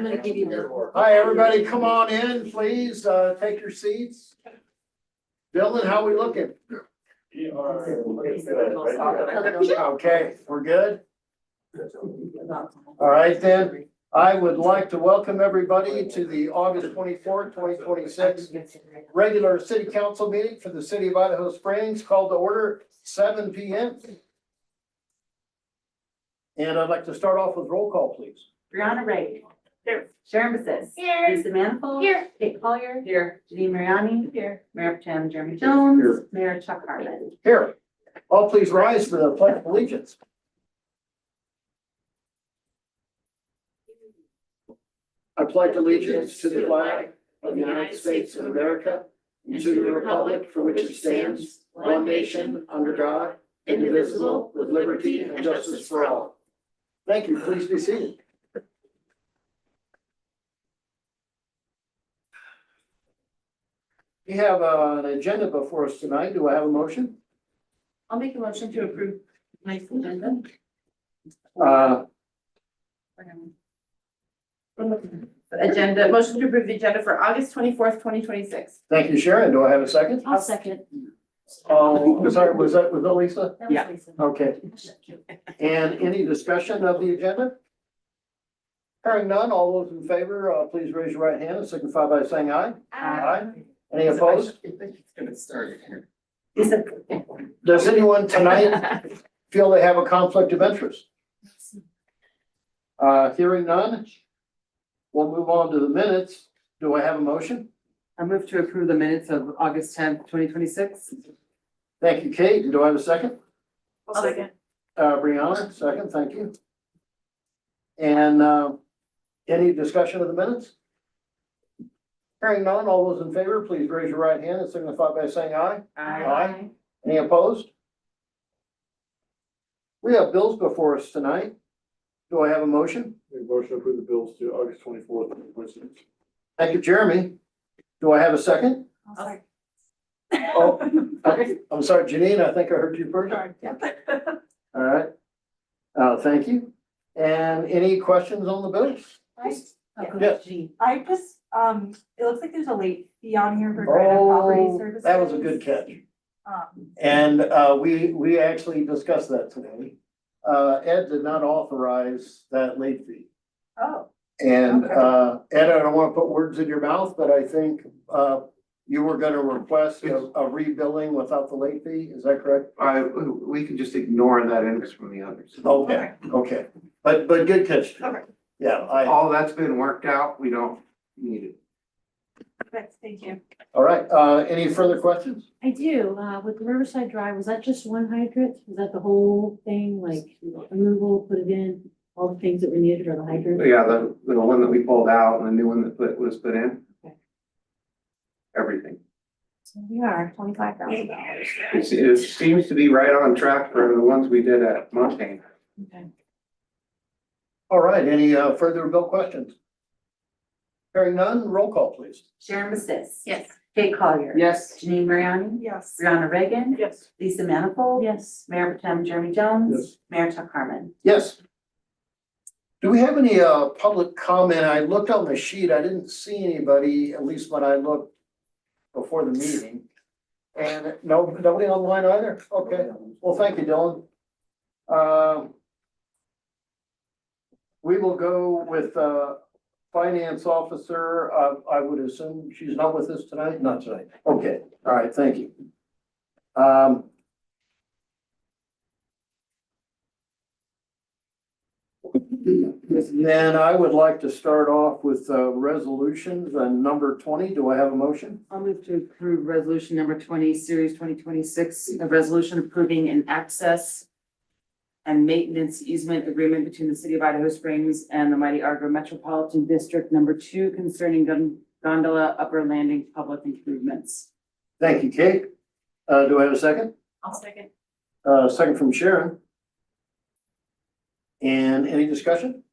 gonna give you the. Hi, everybody, come on in, please, take your seats. Dylan, how we looking? Okay, we're good? All right then, I would like to welcome everybody to the August 24th, 2026 regular city council meeting for the city of Idaho Springs, called to order 7 p.m. And I'd like to start off with roll call, please. Brianna Ray. Here. Sharon Basis. Here. Lisa Manifold. Here. Kate Collier. Here. Janine Mariani. Here. Mayor Pro Tem Jeremy Jones. Here. Mayor Chuck Harmon. Here, all please rise for the pledge of allegiance. I pledge allegiance to the flag of the United States of America and to the republic for which it stands, one nation, under God, indivisible, with liberty and justice for all. Thank you. Please be seated. We have an agenda before us tonight. Do I have a motion? I'll make a motion to approve my agenda. Agenda, motion to approve the agenda for August 24th, 2026. Thank you, Sharon. Do I have a second? I'll second. Oh, sorry, was that Lisa? That was Yeah. Lisa. Okay. And any discussion of the agenda? Hearing none, all those in favor, please raise your right hand and signify by saying aye. Aye. Any opposed? Lisa. Does anyone tonight feel they have a conflict of interest? Hearing none, we'll move on to the minutes. Do I have a motion? I move to approve the minutes of August 10th, 2026. Thank you, Kate. Do I have a second? I'll second. Brianna, second, thank you. And, any discussion of the minutes? Hearing none, all those in favor, please raise your right hand and signify by saying aye. Aye. Any opposed? We have bills before us tonight. Do I have a motion? Motion to approve the bills to August 24th, 2026. Thank you, Jeremy. Do I have a second? Oh, I'm sorry, Janine, I think I heard you first. All right. Thank you. And any questions on the bills? Yes. I just, it looks like there's a late fee on here for granite property Oh, services. that was a good catch. And, we actually discussed that today. Ed did not authorize that late fee. Oh, And, Okay. Ed, I don't want to put words in your mouth, but I think, you were gonna request a rebilling without the late fee, is that correct? We can just ignore that interest from the others. Okay, okay, but good catch. Okay. Yeah, All that's been worked out, we don't need it. perfect, thank you. all right, any further questions? I do, with the Riverside Drive, was that just one hydrant? Was that the whole thing, like removal, put it in, all the things that were needed or the hydrant? Yeah, the one that we pulled out and the new one that was put in. Okay. Everything. So we are $25,000. It seems to be right on track for the ones we did at Montane. Okay. All right, any further bill questions? Hearing none, roll call, please. Sharon Basis. Yes. Kate Collier. Yes. Janine Mariani. Yes. Brianna Reagan. Yes. Lisa Manifold. Yes. Mayor Pro Tem Jeremy Jones. Yes. Mayor Chuck Harmon. Yes. Do we have any public comment? I looked on the sheet, I didn't see anybody, at least when I looked before the meeting. And nobody online either? Okay, well, thank you, Dylan. We will go with finance officer. I would assume she's not with us tonight? Not tonight. Okay, all right, thank you. Then I would like to start off with resolutions and number 20. Do I have a motion? I'll move to approve resolution number 20, series 2026, a resolution approving an access and maintenance easement agreement between the city of Idaho Springs and the Mighty Argo Metropolitan District number 2 concerning gondola upper landing public improvements. Thank you, Kate. Do I have a second? I'll second. Second from Sharon. And any discussion?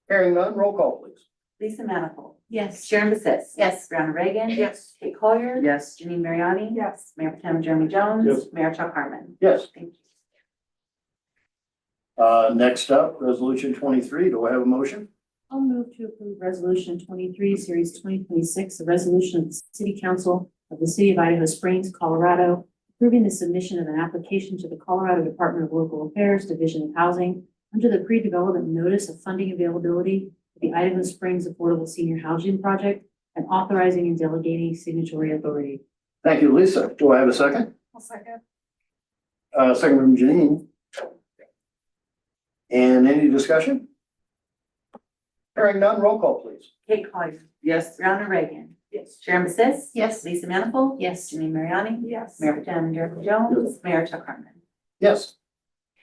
Hearing none, roll call please. Lisa Manifold, Yes. Sharon Bassist. Yes. Brianna Reagan. Yes. Kate Collier. Yes. Janine Mariani. Yes. Mayor Potem Jeremy Jones. Yes. Mayor Chuck Harmon. Yes. Thank you. Next up, resolution 23. Do I have a motion? I'll move to approve resolution 23, series 2026, a resolution of the City Council of the City of Idaho Springs, Colorado, approving the submission of an application to the Colorado Department of Local Affairs, Division of Housing, under the pre-development notice of funding availability for the Idaho Springs Affordable Senior Housing Project and authorizing and delegating signatory authority. Thank you, Lisa. Do I have a second? I'll second. Second from Janine. And any discussion? Hearing none, roll call please. Kate Collier. Yes. Brianna Reagan. Yes. Sharon Bassist. Yes. Lisa Manifold. Yes. Janine Mariani. Yes. Mayor Potem Jeremy Jones. Mayor Chuck Harmon. Yes.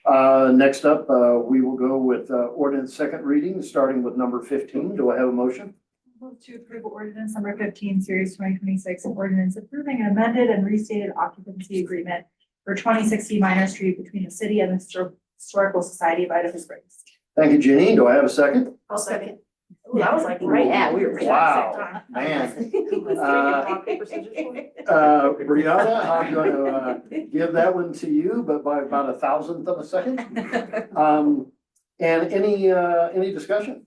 Next up, we will go with ordinance second reading, starting with number 15. Do I have a motion? Move to approve ordinance number 15, series 2026, an ordinance approving an amended and restated occupancy agreement for 2060 Minor Street between the city and the Historical Society of Idaho Springs. Thank you, Janine. Do I have a second? I'll second. Ooh, that was like right. Yeah, we were right Wow, man. Brianna, I'm gonna give that one to you, but by about 1,000th of a second. And any discussion?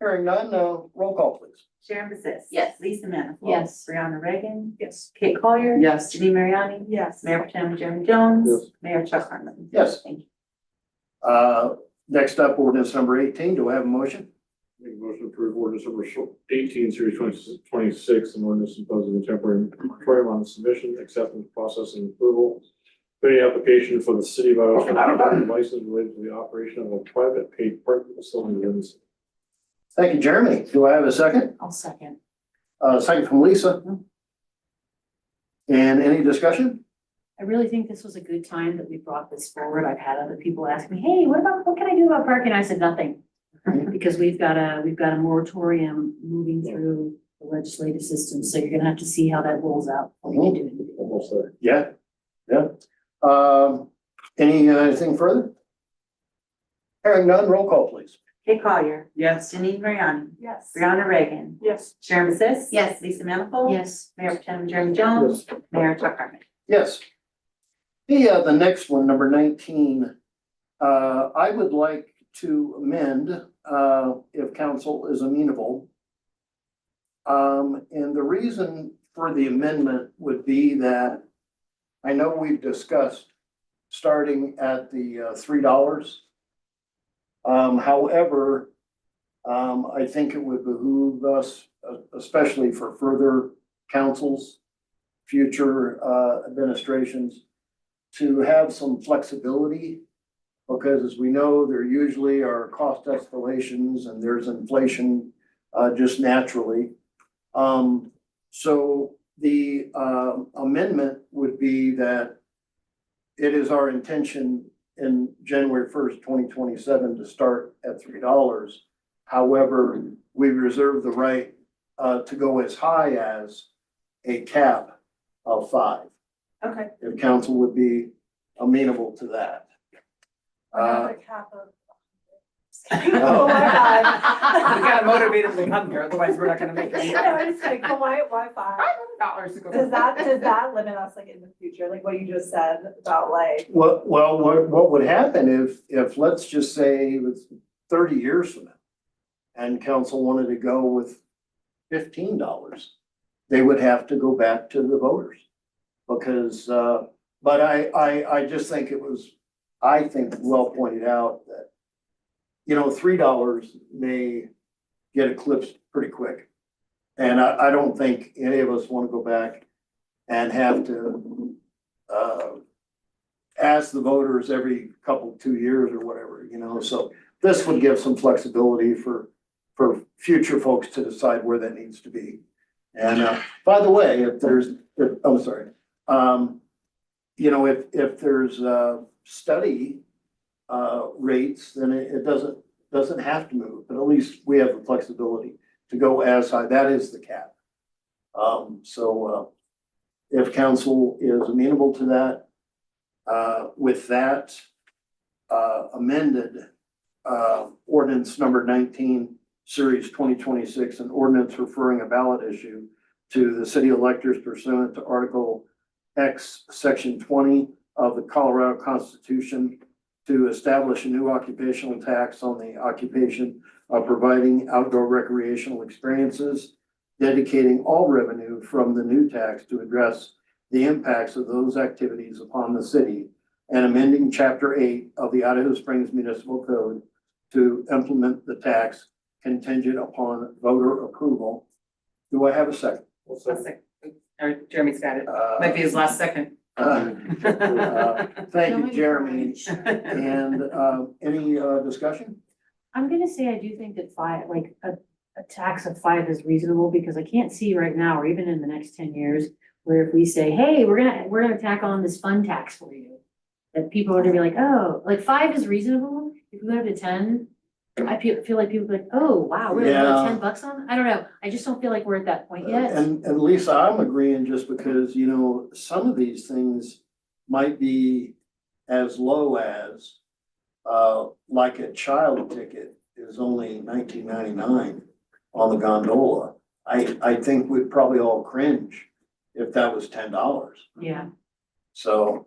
Hearing none, roll call please. Sharon Bassist. Yes. Lisa Manifold. Yes. Brianna Reagan. Yes. Kate Collier. Yes. Janine Mariani. Yes. Mayor Potem Jeremy Jones. Yes. Mayor Chuck Harmon. Yes. Thank you. Next up, ordinance number 18. Do I have a motion? Make a motion to approve ordinance number 18, series 2026, an ordinance imposing a temporary moratorium on the submission, acceptance, process, and approval of any application for the city of Idaho Springs license related to the operation of a private paid parking facility within the city. Thank you, Jeremy. Do I have a second? I'll second. Second from Lisa. And any discussion? I really think this was a good time that we brought this forward. I've had other people ask me, hey, what can I do about parking? I said, nothing. Because we've got a moratorium moving through the legislative system, so you're gonna have to see how that rolls out. before we can do anything. Almost there. Yeah. Anything further? Hearing none, roll call please. Kate Collier. Yes. Janine Mariani. Yes. Brianna Reagan. Yes. Sharon Bassist. Yes. Lisa Manifold. Yes. Mayor Potem Jeremy Jones. Mayor Chuck Harmon. Yes. The next one, number 19, I would like to amend, if council is amenable. And the reason for the amendment would be that I know we've discussed starting at the $3. However, I think it would behoove us, especially for further councils, future administrations, to have some flexibility. Because as we know, there usually are cost escalations and there's inflation just naturally. So the amendment would be that it is our intention in January 1st, 2027 to start at $3. However, we reserve the right to go as high as a cap of $5. Okay. If council would be amenable to that. Another cap of. Oh my God. We gotta motivate them to come here, otherwise we're not gonna make it. No, it's like, why $5? $500 to go. Does that limit us like in the future, like what you just said about like? What would happen if, let's just say it was 30 years from now and council wanted to go with $15, they would have to go back to the voters. Because, but I just think it was, I think well pointed out that, $3 may get eclipsed pretty quick. And I don't think any of us want to go back and have to, ask the voters every couple, 2 years or whatever, you know, so this would give some flexibility for future folks to decide where that needs to be. And, by the way, I'm sorry, you know, if there's, study, rates, then it doesn't have to move, but at least we have the flexibility to go as high, that is the cap. If council is amenable to that, with that, amended, ordinance number 19, series 2026, an ordinance referring a ballot issue to the city electors pursuant to Article X, Section 20 of the Colorado Constitution to establish a new occupational tax on the occupation of providing outdoor recreational experiences, dedicating all revenue from the new tax to address the impacts of those activities upon the city, and amending Chapter 8 of the Idaho Springs Municipal Code to implement the tax contingent upon voter approval. Do I have a second? Or Jeremy's got it. Might be his last second. Thank you, Jeremy. And any discussion? I'm gonna say I do think that a tax of 5 is reasonable, because I can't see right now, or even in the next 10 years, where if we say, hey, we're gonna tack on this fun tax for you, that people are gonna be like, oh, like 5 is reasonable. If we go to 10, I feel like people are like, oh, wow, we're gonna Yeah. put $10 on? I don't know. I just don't feel like we're at that point yet. And Lisa, I'm agreeing just because, you know, some of these things might be as low as, like a child ticket is only $19.99 on the gondola. I think we'd probably all cringe if that was $10. Yeah. So,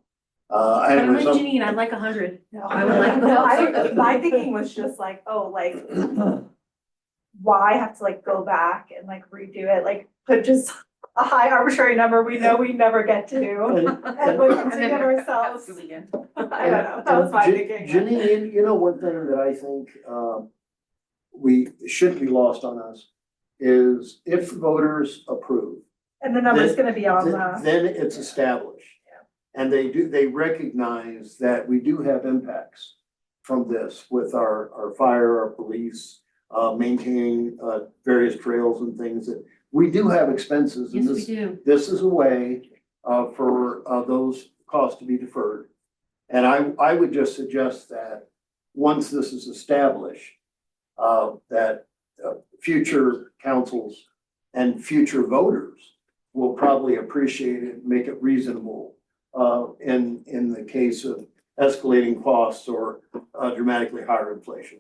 But I'm anyways, like Janine, I'd like 100. I would like. My thinking was just like, oh, like, why have to like go back and like redo it, like put just a high arbitrary number we know we never get to. And we can get ourselves, I don't know, that was my thinking. Janine, you know, one thing that I think, we shouldn't be lost on us is if voters approve. And the number's gonna be on Then it's established. And they recognize that we do have impacts from this with our fire, our police, maintaining, various trails and things that we do have expenses. And Yes, we do. This is a way, for, those costs to be deferred. And I would just suggest that once this is established, that, future councils and future voters will probably appreciate it, make it reasonable, in the case of escalating costs or, dramatically higher inflation.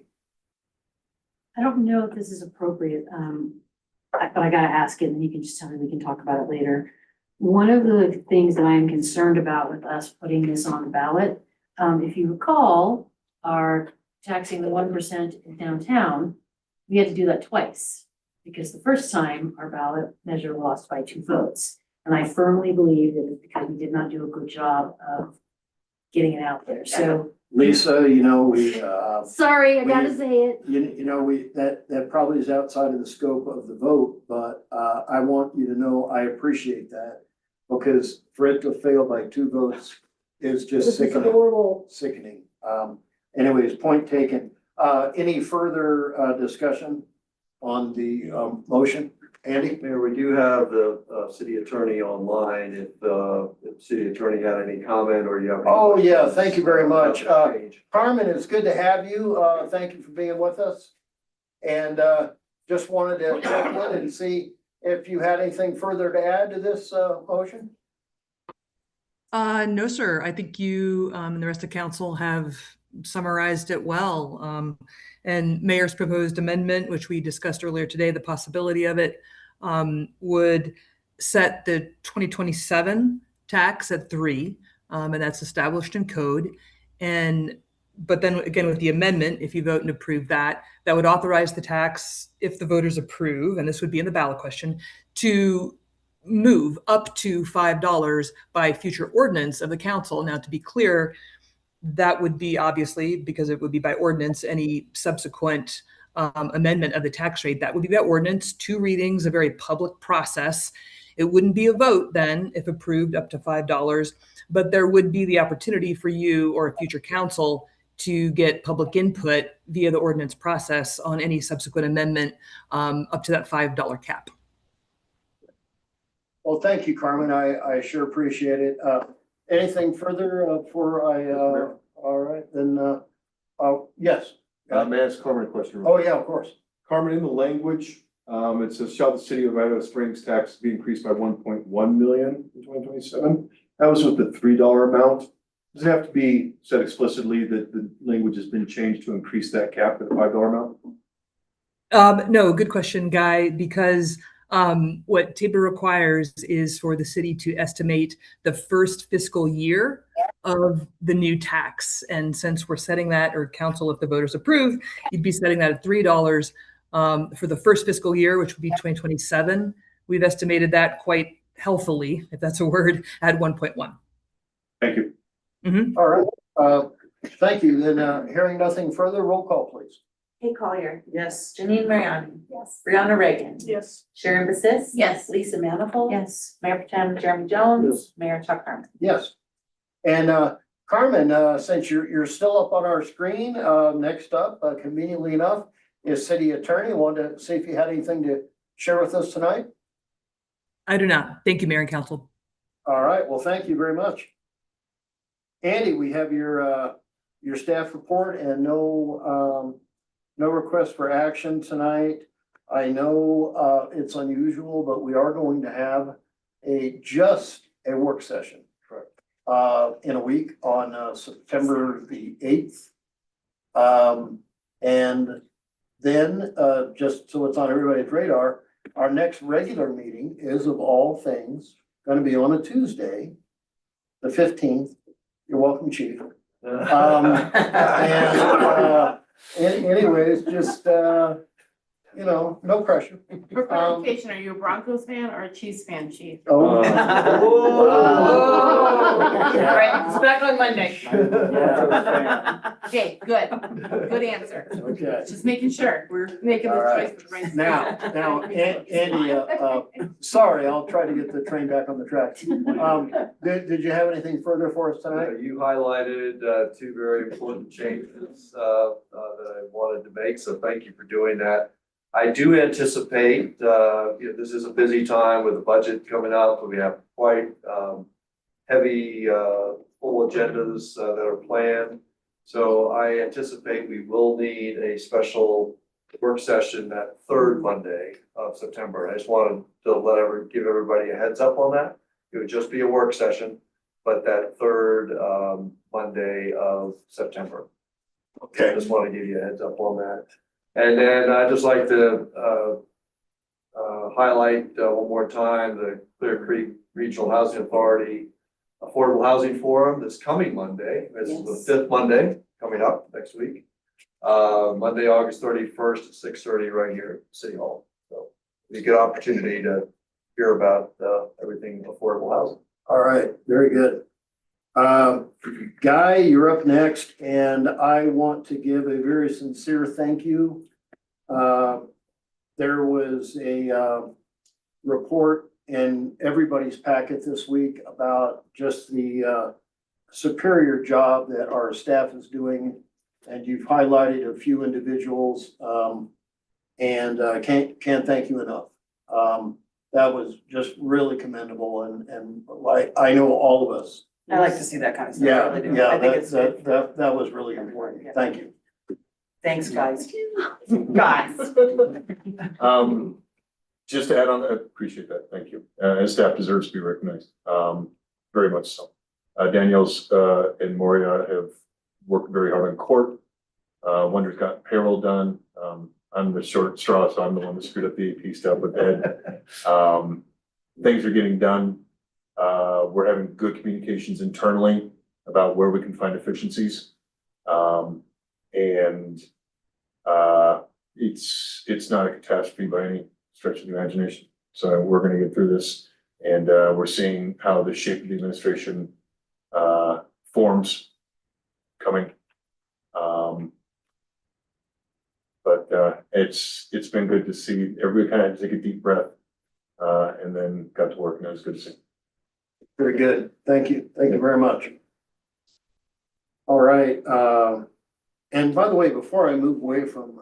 I don't know if this is appropriate, but I gotta ask it, and you can just tell me, we can talk about it later. One of the things that I am concerned about with us putting this on the ballot, if you recall, our taxing the 1% in downtown, we had to do that twice. Because the first time our ballot measure lost by 2 votes. And I firmly believe that it's because we did not do a good job of getting it out there, so. Lisa, you know, Sorry, I gotta say it. you know, that probably is outside of the scope of the vote, but, I want you to know I appreciate that. Because for it to fail by 2 votes is just sickening. Sickening. Anyways, point taken. Any further, discussion on the, motion? Andy? Mayor, we do have the city attorney online, if the city attorney had any comment or you have. Oh, yeah, thank you very much. Carmen, it's good to have you. Thank you for being with us. And, just wanted to check in and see if you had anything further to add to this, motion? No, sir. I think you and the rest of council have summarized it well. And Mayor's proposed amendment, which we discussed earlier today, the possibility of it, would set the 2027 tax at 3, and that's established in code. But then again, with the amendment, if you vote and approve that, that would authorize the tax, if the voters approve, and this would be in the ballot question, to move up to $5 by future ordinance of the council. Now, to be clear, that would be obviously, because it would be by ordinance, any subsequent amendment of the tax rate, that would be by ordinance, 2 readings, a very public process. It wouldn't be a vote then if approved up to $5, but there would be the opportunity for you or a future council to get public input via the ordinance process on any subsequent amendment up to that $5 cap. Well, thank you, Carmen. I sure appreciate it. Anything further before all right, then, yes. May I ask Carmen a question? Oh, yeah, of course. Carmen, in the language, it says, shall the city of Idaho Springs tax be increased by 1.1 million in 2027? That was with the $3 amount. Does it have to be said explicitly that the language has been changed to increase that cap to the $5 amount? No, good question, Guy, because what TABA requires is for the city to estimate the first fiscal year of the new tax. And since we're setting that, or council, if the voters approve, you'd be setting that at $3 for the first fiscal year, which would be 2027. We've estimated that quite healthily, if that's a word, at 1.1. Thank you. All right. Thank you. Then hearing nothing further, roll call, please. Kate Collier. Yes. Janine Mariani. Yes. Brianna Reagan. Yes. Sharon Basis. Yes. Lisa Manifold. Yes. Mayor Pro Tem Jeremy Jones. Mayor Chuck Harmon. Yes. And Carmen, since you're still up on our screen, next up, conveniently enough, is City Attorney. Wanted to see if you had anything to share with us tonight. I do not. Thank you, Mayor and Council. All right. Well, thank you very much. Andy, we have your staff report and no request for action tonight. I know it's unusual, but we are going to have just a work session. In a week on September the 8th. And then just so it's on everybody's radar, our next regular meeting is, of all things, going to be on a Tuesday, the 15th. You're welcome, Chief. Anyways, just no pressure. For clarification, are you a Broncos fan or a Chiefs fan, Chief? Oh. All right, it's back on Monday. Okay, good. Good answer. Okay. Just making sure we're making the All right. choice for the right. Now, Andy, sorry, I'll try to get the train back on the track. Did you have anything further for us tonight? You highlighted two very important changes that I wanted to make, so thank you for doing that. I do anticipate, this is a busy time with the budget coming up, and we have quite heavy, full agendas that are planned. So I anticipate we will need a special work session that third Monday of September. I just wanted to give everybody a heads up on that. It would just be a work session, but that third Monday of September. Okay. I just want to give you a heads up on that. And then I'd just like to highlight one more time the Clear Creek Regional Housing Authority Affordable Housing Forum this coming Monday. This is the fifth Monday coming up next week. Monday, August 31st at 6:30 right here at City Hall. So it's a good opportunity to hear about everything affordable housing. All right, very good. Guy, you're up next, and I want to give a very sincere thank you. There was a report in everybody's packet this week about just the superior job that our staff is doing, and you've highlighted a few individuals, and can't thank you enough. That was just really commendable, and like I know all of us. I like to see that kind of stuff. Yeah, I really do. yeah, I think it's good. that was really important. Thank you. Thanks, guys. Guys. Just to add on, I appreciate that. Thank you. And staff deserves to be recognized. Very much so. Daniels and Moria have worked very hard on court. Wonder's got payroll done. I'm the short straw, so I'm the one that screwed up the AP stuff with Ed. Things are getting done. We're having good communications internally about where we can find efficiencies. It's not a catastrophe by any stretch of the imagination. So we're going to get through this, and we're seeing how the shape of the administration forms coming. But it's been good to see everybody kind of take a deep breath and then got to work and it was good to see. Very good. Thank you. Thank you very much. All right, and by the way, before I move away from,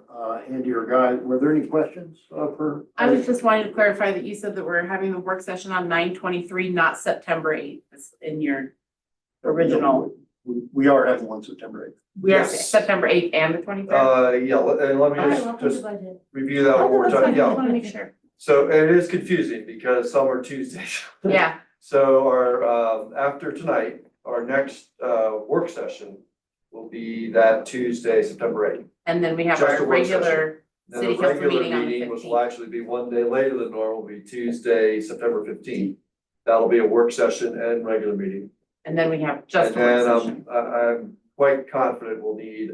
Andy or Guy, were there any questions, for? I was just wanting to clarify that you said that we're having a work session on 9/23, not September 8th, in your original. We are having one September 8th. We are Yes. September 8th and the 23rd. Yeah, and let me just review that one more time. I Yeah. want to make sure. So it is confusing because some are Tuesdays. Yeah, So our, after tonight, our next, work session will be that Tuesday, September 8th. and then we have Just our a work session. regular Then city the council regular meeting on the meeting, which will 15th. actually be one day later than normal, will be Tuesday, September 15th. That'll be a work session and regular meeting. And then we have just a And then, work session. I'm quite confident we'll need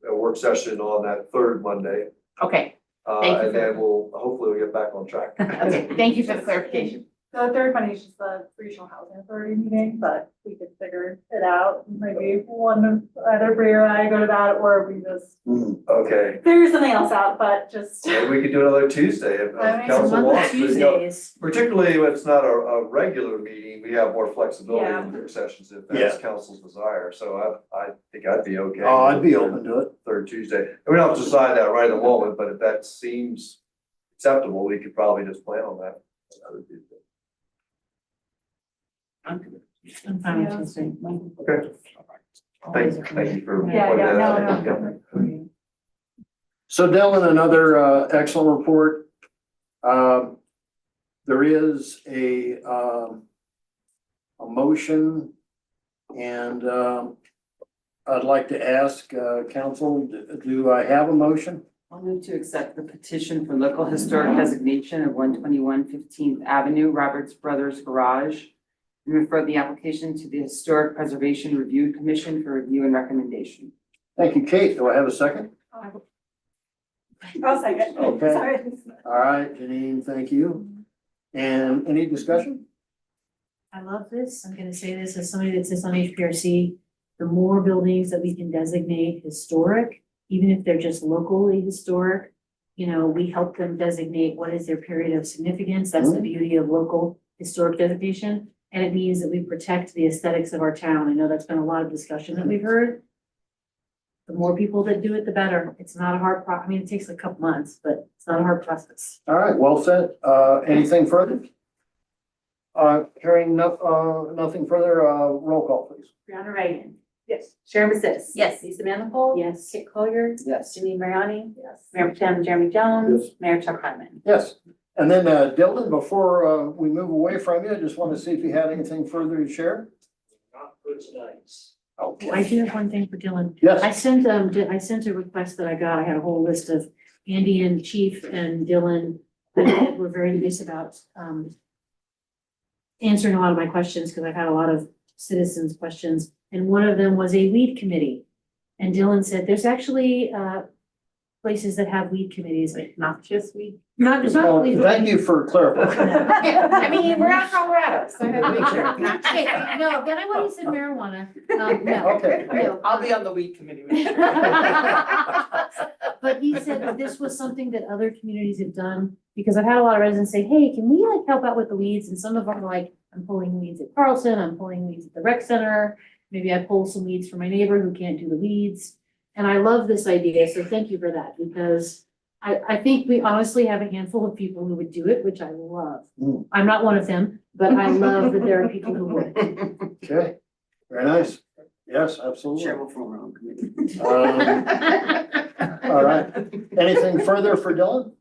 a work session on that third Monday. Okay, Thank you And for then that. we'll, hopefully we'll get back on track. okay, thank you for the clarification. The third Monday is just the regional housing authority meeting, but we could figure it out. Maybe either Bree or I go to that, or we just Okay, figure something else out, but just. maybe we could do another Tuesday if I mean, council wants. to, you know, Tuesdays. Particularly when it's not a regular meeting, we have more flexibility Yeah. in work sessions if that's council's desire. So I think I'd be okay. Oh, I'd with be the open to it. Third Tuesday. And we don't have to decide that right at the moment, but if that seems acceptable, we could probably just plan on that. Another Tuesday. I'm fine with Tuesday. Okay. Thank you for. Yeah, pointing that no, out. no. So Dylan, another, excellent report. There is a motion and, I'd like to ask, council, do I have a motion? I'll move to accept the petition for local historic designation of 121 15th Avenue, Roberts Brothers Garage, and refer the application to the Historic Preservation Review Commission for review and recommendation. Thank you, Kate. Do I have a second? I'll second. Okay. Sorry. All right, Janine, thank you. And any discussion? I love this. I'm gonna say this as somebody that sits on HPRC. The more buildings that we can designate historic, even if they're just locally historic, you know, we help them designate what is their period of significance. That's the beauty of local historic designation. And it means that we protect the aesthetics of our town. I know that's been a lot of discussion that we've heard. The more people that do it, the better. It's not a hard I mean, it takes a couple months, but it's not a hard process. All right, well said. Anything further? Hearing nothing further, roll call, please. Brianna Reagan. Yes. Sharon Basis. Yes. Lisa Manifold. Yes. Kit Collier. Yes. Janine Mariani. Yes. Mayor Tim Jeremy Jones. Yes. Mayor Chuck Harmon. Yes. And then, Dylan, before, we move away from you, I just want to see if you had anything further to share. Not for tonight. Okay. I do have one thing for Dylan. Yes. I sent a request that I got. I had a whole list of Andy and Chief and Dylan that were very nice about, answering a lot of my questions, because I've had a lot of citizens' questions. And one of them was a weed committee. And Dylan said, there's actually, places that have weed committees, like Not just weed. not, it's not. Well, weed- thank you for clarifying. I mean, we're out of Colorado, so I had to make sure. Okay, no, then I want you said marijuana. No. Okay. No. I'll be on the weed committee. But he said that this was something that other communities have done, because I've had a lot of residents say, hey, can we like help out with the weeds? And some of them are like, I'm pulling weeds at Carlson, I'm pulling weeds at the rec center. Maybe I pull some weeds for my neighbor who can't do the weeds. And I love this idea, so thank you for that, because I think we honestly have a handful of people who would do it, which I love. Mm. I'm not one of them, but I love that there are people who would. Okay, very nice. Yes, absolutely. Share will form our own committee. All right. Anything further for Dylan?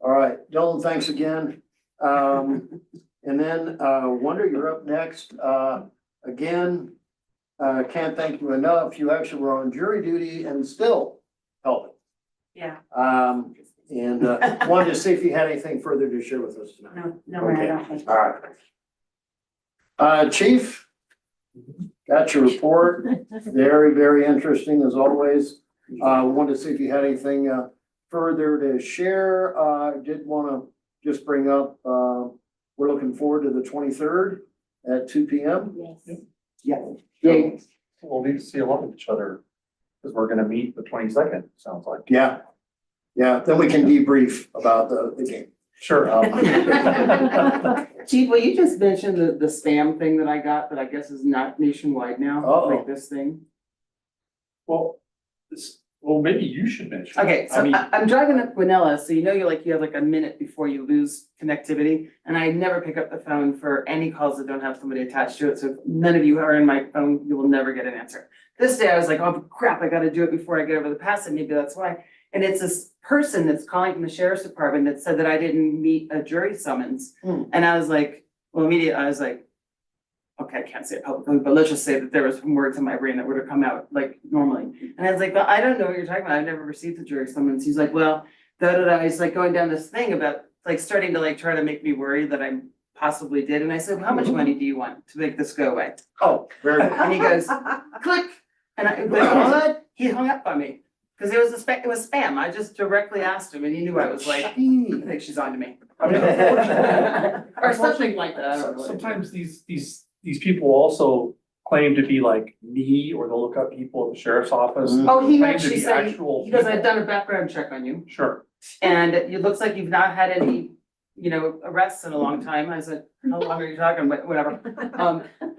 All right, Dylan, thanks again. And then, Wonder, you're up next. Again, can't thank you enough. You actually were on jury duty and still helping. Yeah. And wanted to see if you had anything further to share with us tonight. No, I don't think. All right. Chief, got your report. Very, very interesting as always. Wanted to see if you had anything further to share. Did want to just bring up, we're looking forward to the 23rd at 2 p.m. Yes. Yeah. We'll need to see a lot of each other because we're gonna meet the 22nd, sounds like. Yeah. Yeah, then we can debrief about the game. Sure. Chief, will you just mention the spam thing that I got that I guess is not nationwide now, Uh-oh. like this thing? Well, maybe you should mention. it. Okay, so I'm driving up Guanella, so you know you have like a minute before you lose connectivity, and I never pick up the phone for any calls that don't have somebody attached to it, so if none of you are in my phone, you will never get an answer. This day I was like, oh crap, I gotta do it before I get over the pass, and maybe that's why. And it's this person that's calling from the sheriff's department that said that I didn't meet a jury summons. And I was like, well, immediately, I was like, okay, I can't say it publicly, but let's just say that there was some words in my brain that would have come out like normally. And I was like, well, I don't know what you're talking about. I've never received a jury summons. He's like, well, he's like going down this thing about like starting to like try to make me worry that I possibly did. And I said, well, how much money do you want to make this go away? Oh, very good. And he goes, click. And I, what? He hung up on me. Because it was spam. I just directly asked him and he knew I was like, I think she's on to me. I mean, Or something like that. I don't know. Sometimes these people also claim to be like me, or they'll look up people at the sheriff's office. Oh, he claim to actually be said, actual he goes, I've people. done a background check on you. Sure. And it looks like you've not had any, arrests in a long time. I said, how long are you talking? But whatever.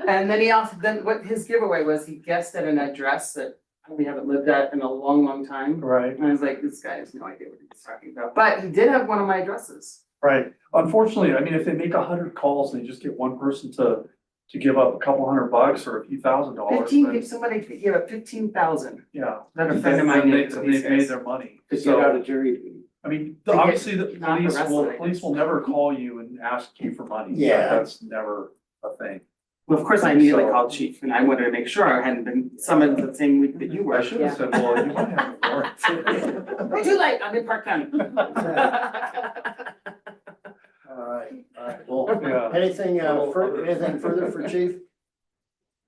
And then then what his giveaway was, he guessed at an address that we haven't lived at in a long, long time. Right. And I was like, this guy has no idea what he's talking about. But he did have one of my addresses. Right. Unfortunately, I mean, if they make 100 calls and they just get one person to give up a couple $100 or a few $1,000s. If somebody could give up 15,000. Yeah. That a friend of mine did to these They've made guys. their money. To get So, out of jury duty. I mean, get obviously the not arrested, police will never call you and ask you for money. Yeah. That's never a thing. Well, of course, I immediately So- called chief and I wanted to make sure I hadn't been summoned the same week that you were. I should have said, well, you might have a warrant. Too late, I'm in Park County. All right, well, Yeah. anything further for chief?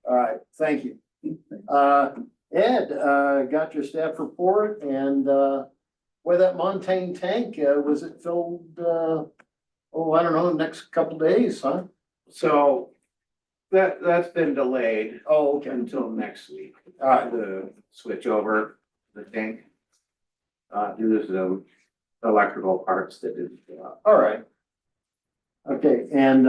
All right, thank you. Ed, got your staff report and, where that Montane tank, was it filled, I don't know, next couple days, huh? So that's been delayed Oh, okay. until next week. All right. The switch over the tank. Due to some electrical parts that didn't show up. All right. Okay, and,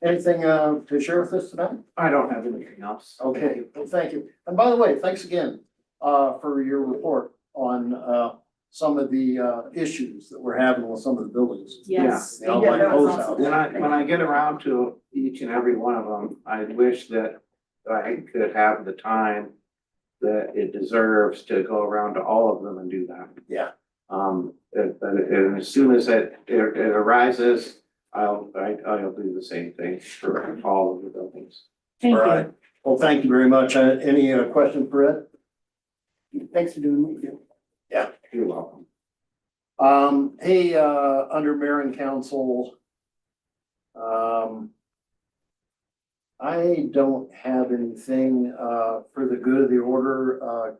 anything, to share with us tonight? I don't have anything else. Okay, well, thank you. And by the way, thanks again, for your report on, some of the, issues that we're having with some of the buildings. Yes. You know, like those houses. When I get around to each and every one of them, I wish that I could have the time that it deserves to go around to all of them and do that. Yeah. And as soon as it arises, I'll do the same thing for all of the buildings. Thank All you. right. Well, thank you very much. Any, questions for Ed? Thanks for doing what you do. Yeah. You're welcome. Hey, under mayor and council, I don't have anything, for the good of the order.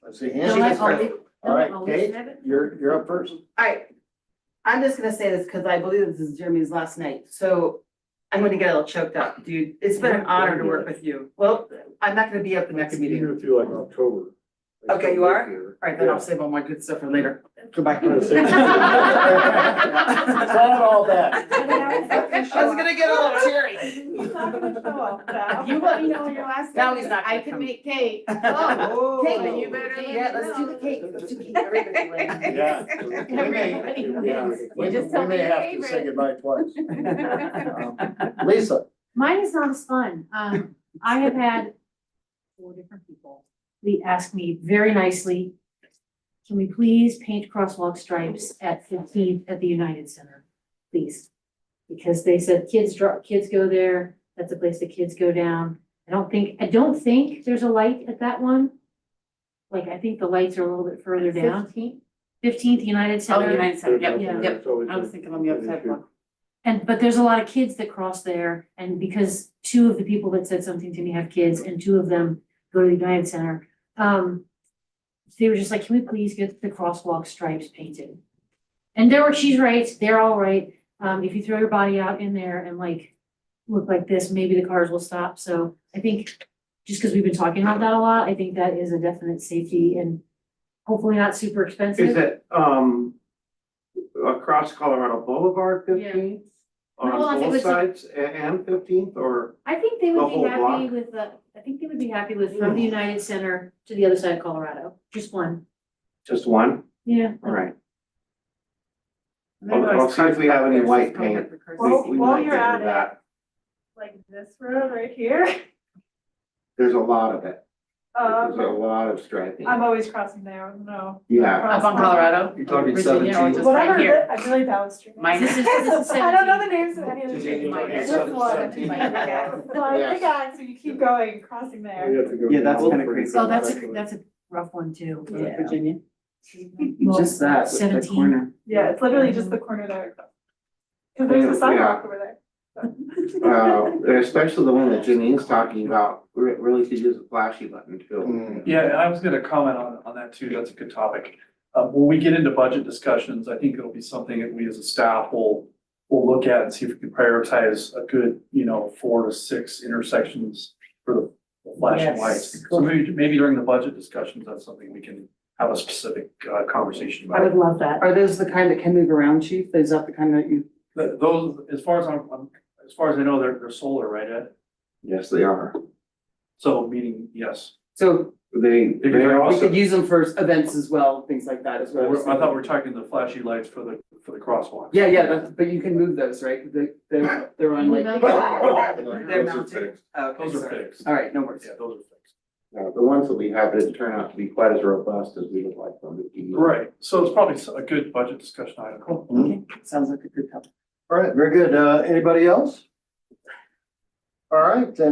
Let's see. Hands. Don't I always- All right, don't I always Kate, have it? you're up first. Alright, I'm just gonna say this because I believe this is Jeremy's last night, so I'm gonna get a little choked up, dude. It's been an honor to work with you. Well, I'm not gonna be at the next meeting. With you like in October. Okay, you are? Alright, then I'll save all my good stuff for later. Goodbye. It's not all that. I was gonna get a little cheery. He's not gonna show up now. You let me know when your last. Now day he's is. not gonna I can come. make cake. Oh, Cake, then you better let me Yeah, let's do the know. cake. Let's do cake. Everybody wins. Yeah. Everybody wins. We You just tell me may your have to say favorite. goodbye twice. Lisa, Mine is not as fun. I have had 4 different people. They asked me very nicely, can we please paint crosswalk stripes at 15th at the United Center, please? Because they said kids go there, that's a place that kids go down. I don't think there's a light at that one. Like, I think the lights are a little bit further down. 15th United Oh, Center. United Center, yep, Yeah. yep. I was thinking on the other side block. But there's a lot of kids that cross there, and because 2 of the people that said something to me have kids, and 2 of them go to the United Center, they were just like, can we please get the crosswalk stripes painted? And she's right, they're all right. If you throw your body out in there and like, look like this, maybe the cars will stop. So I think, just because we've been talking about that a lot, I think that is a definite safety and hopefully not super expensive. Is it, across Colorado Boulevard, 15th? No, I On think it both was some- sides and 15th, or? I think they The would be whole happy block? with, I think they would be happy with from the United Center to the other side of Colorado, just one. Just one? Yeah. All right. I'll see if we have any white paint. Well, We while might you're get at rid of that. Like this road right here, There's a lot of it. There's a um, lot of striping. I'm always crossing there, no. Yeah. Up on Colorado. You're talking Virginia, or 17. just Whatever, right here. I'm really bad with street. names. Mine This is I don't know the 17. names of any of the streets. Virginia, Just one. 17. So I Yes. forgot, so you keep going, crossing there. Yeah, that's kind of crazy. So that's a rough one too. Yeah. Virginia. Just that, with the 17. corner. Yeah, it's literally just the corner there. Cause there's a sidewalk over there. Especially the one that Janine's talking about, really could use a flashy button too. Yeah, and I was gonna comment on that too, that's a good topic. When we get into budget discussions, I think it'll be something that we as a staff will look at and see if we can prioritize a good, 4 to 6 intersections for the flashing Yes. lights. So maybe during the budget discussions, that's something we can have a specific conversation I would about. love that. Are those the kind that can move around, chief? Is that the kind that you? Those, as far as I know, they're solar, right, Ed? Yes, they are. So meaning, yes. So They could we also- could use them for events as well, things like that as well. I thought we were talking the flashy lights for the crosswalks. Yeah, but you can move those, right? They're on like. They're Those are mounted. fixed. Okay, Those are sorry. fixed. All right, no worries. Yeah, those are fixed. The ones that we have didn't turn out to be quite as robust as we would like them to be. Right, so it's probably a good budget discussion item. Okay, sounds like a good topic. All right, very good. Anybody else? All right, then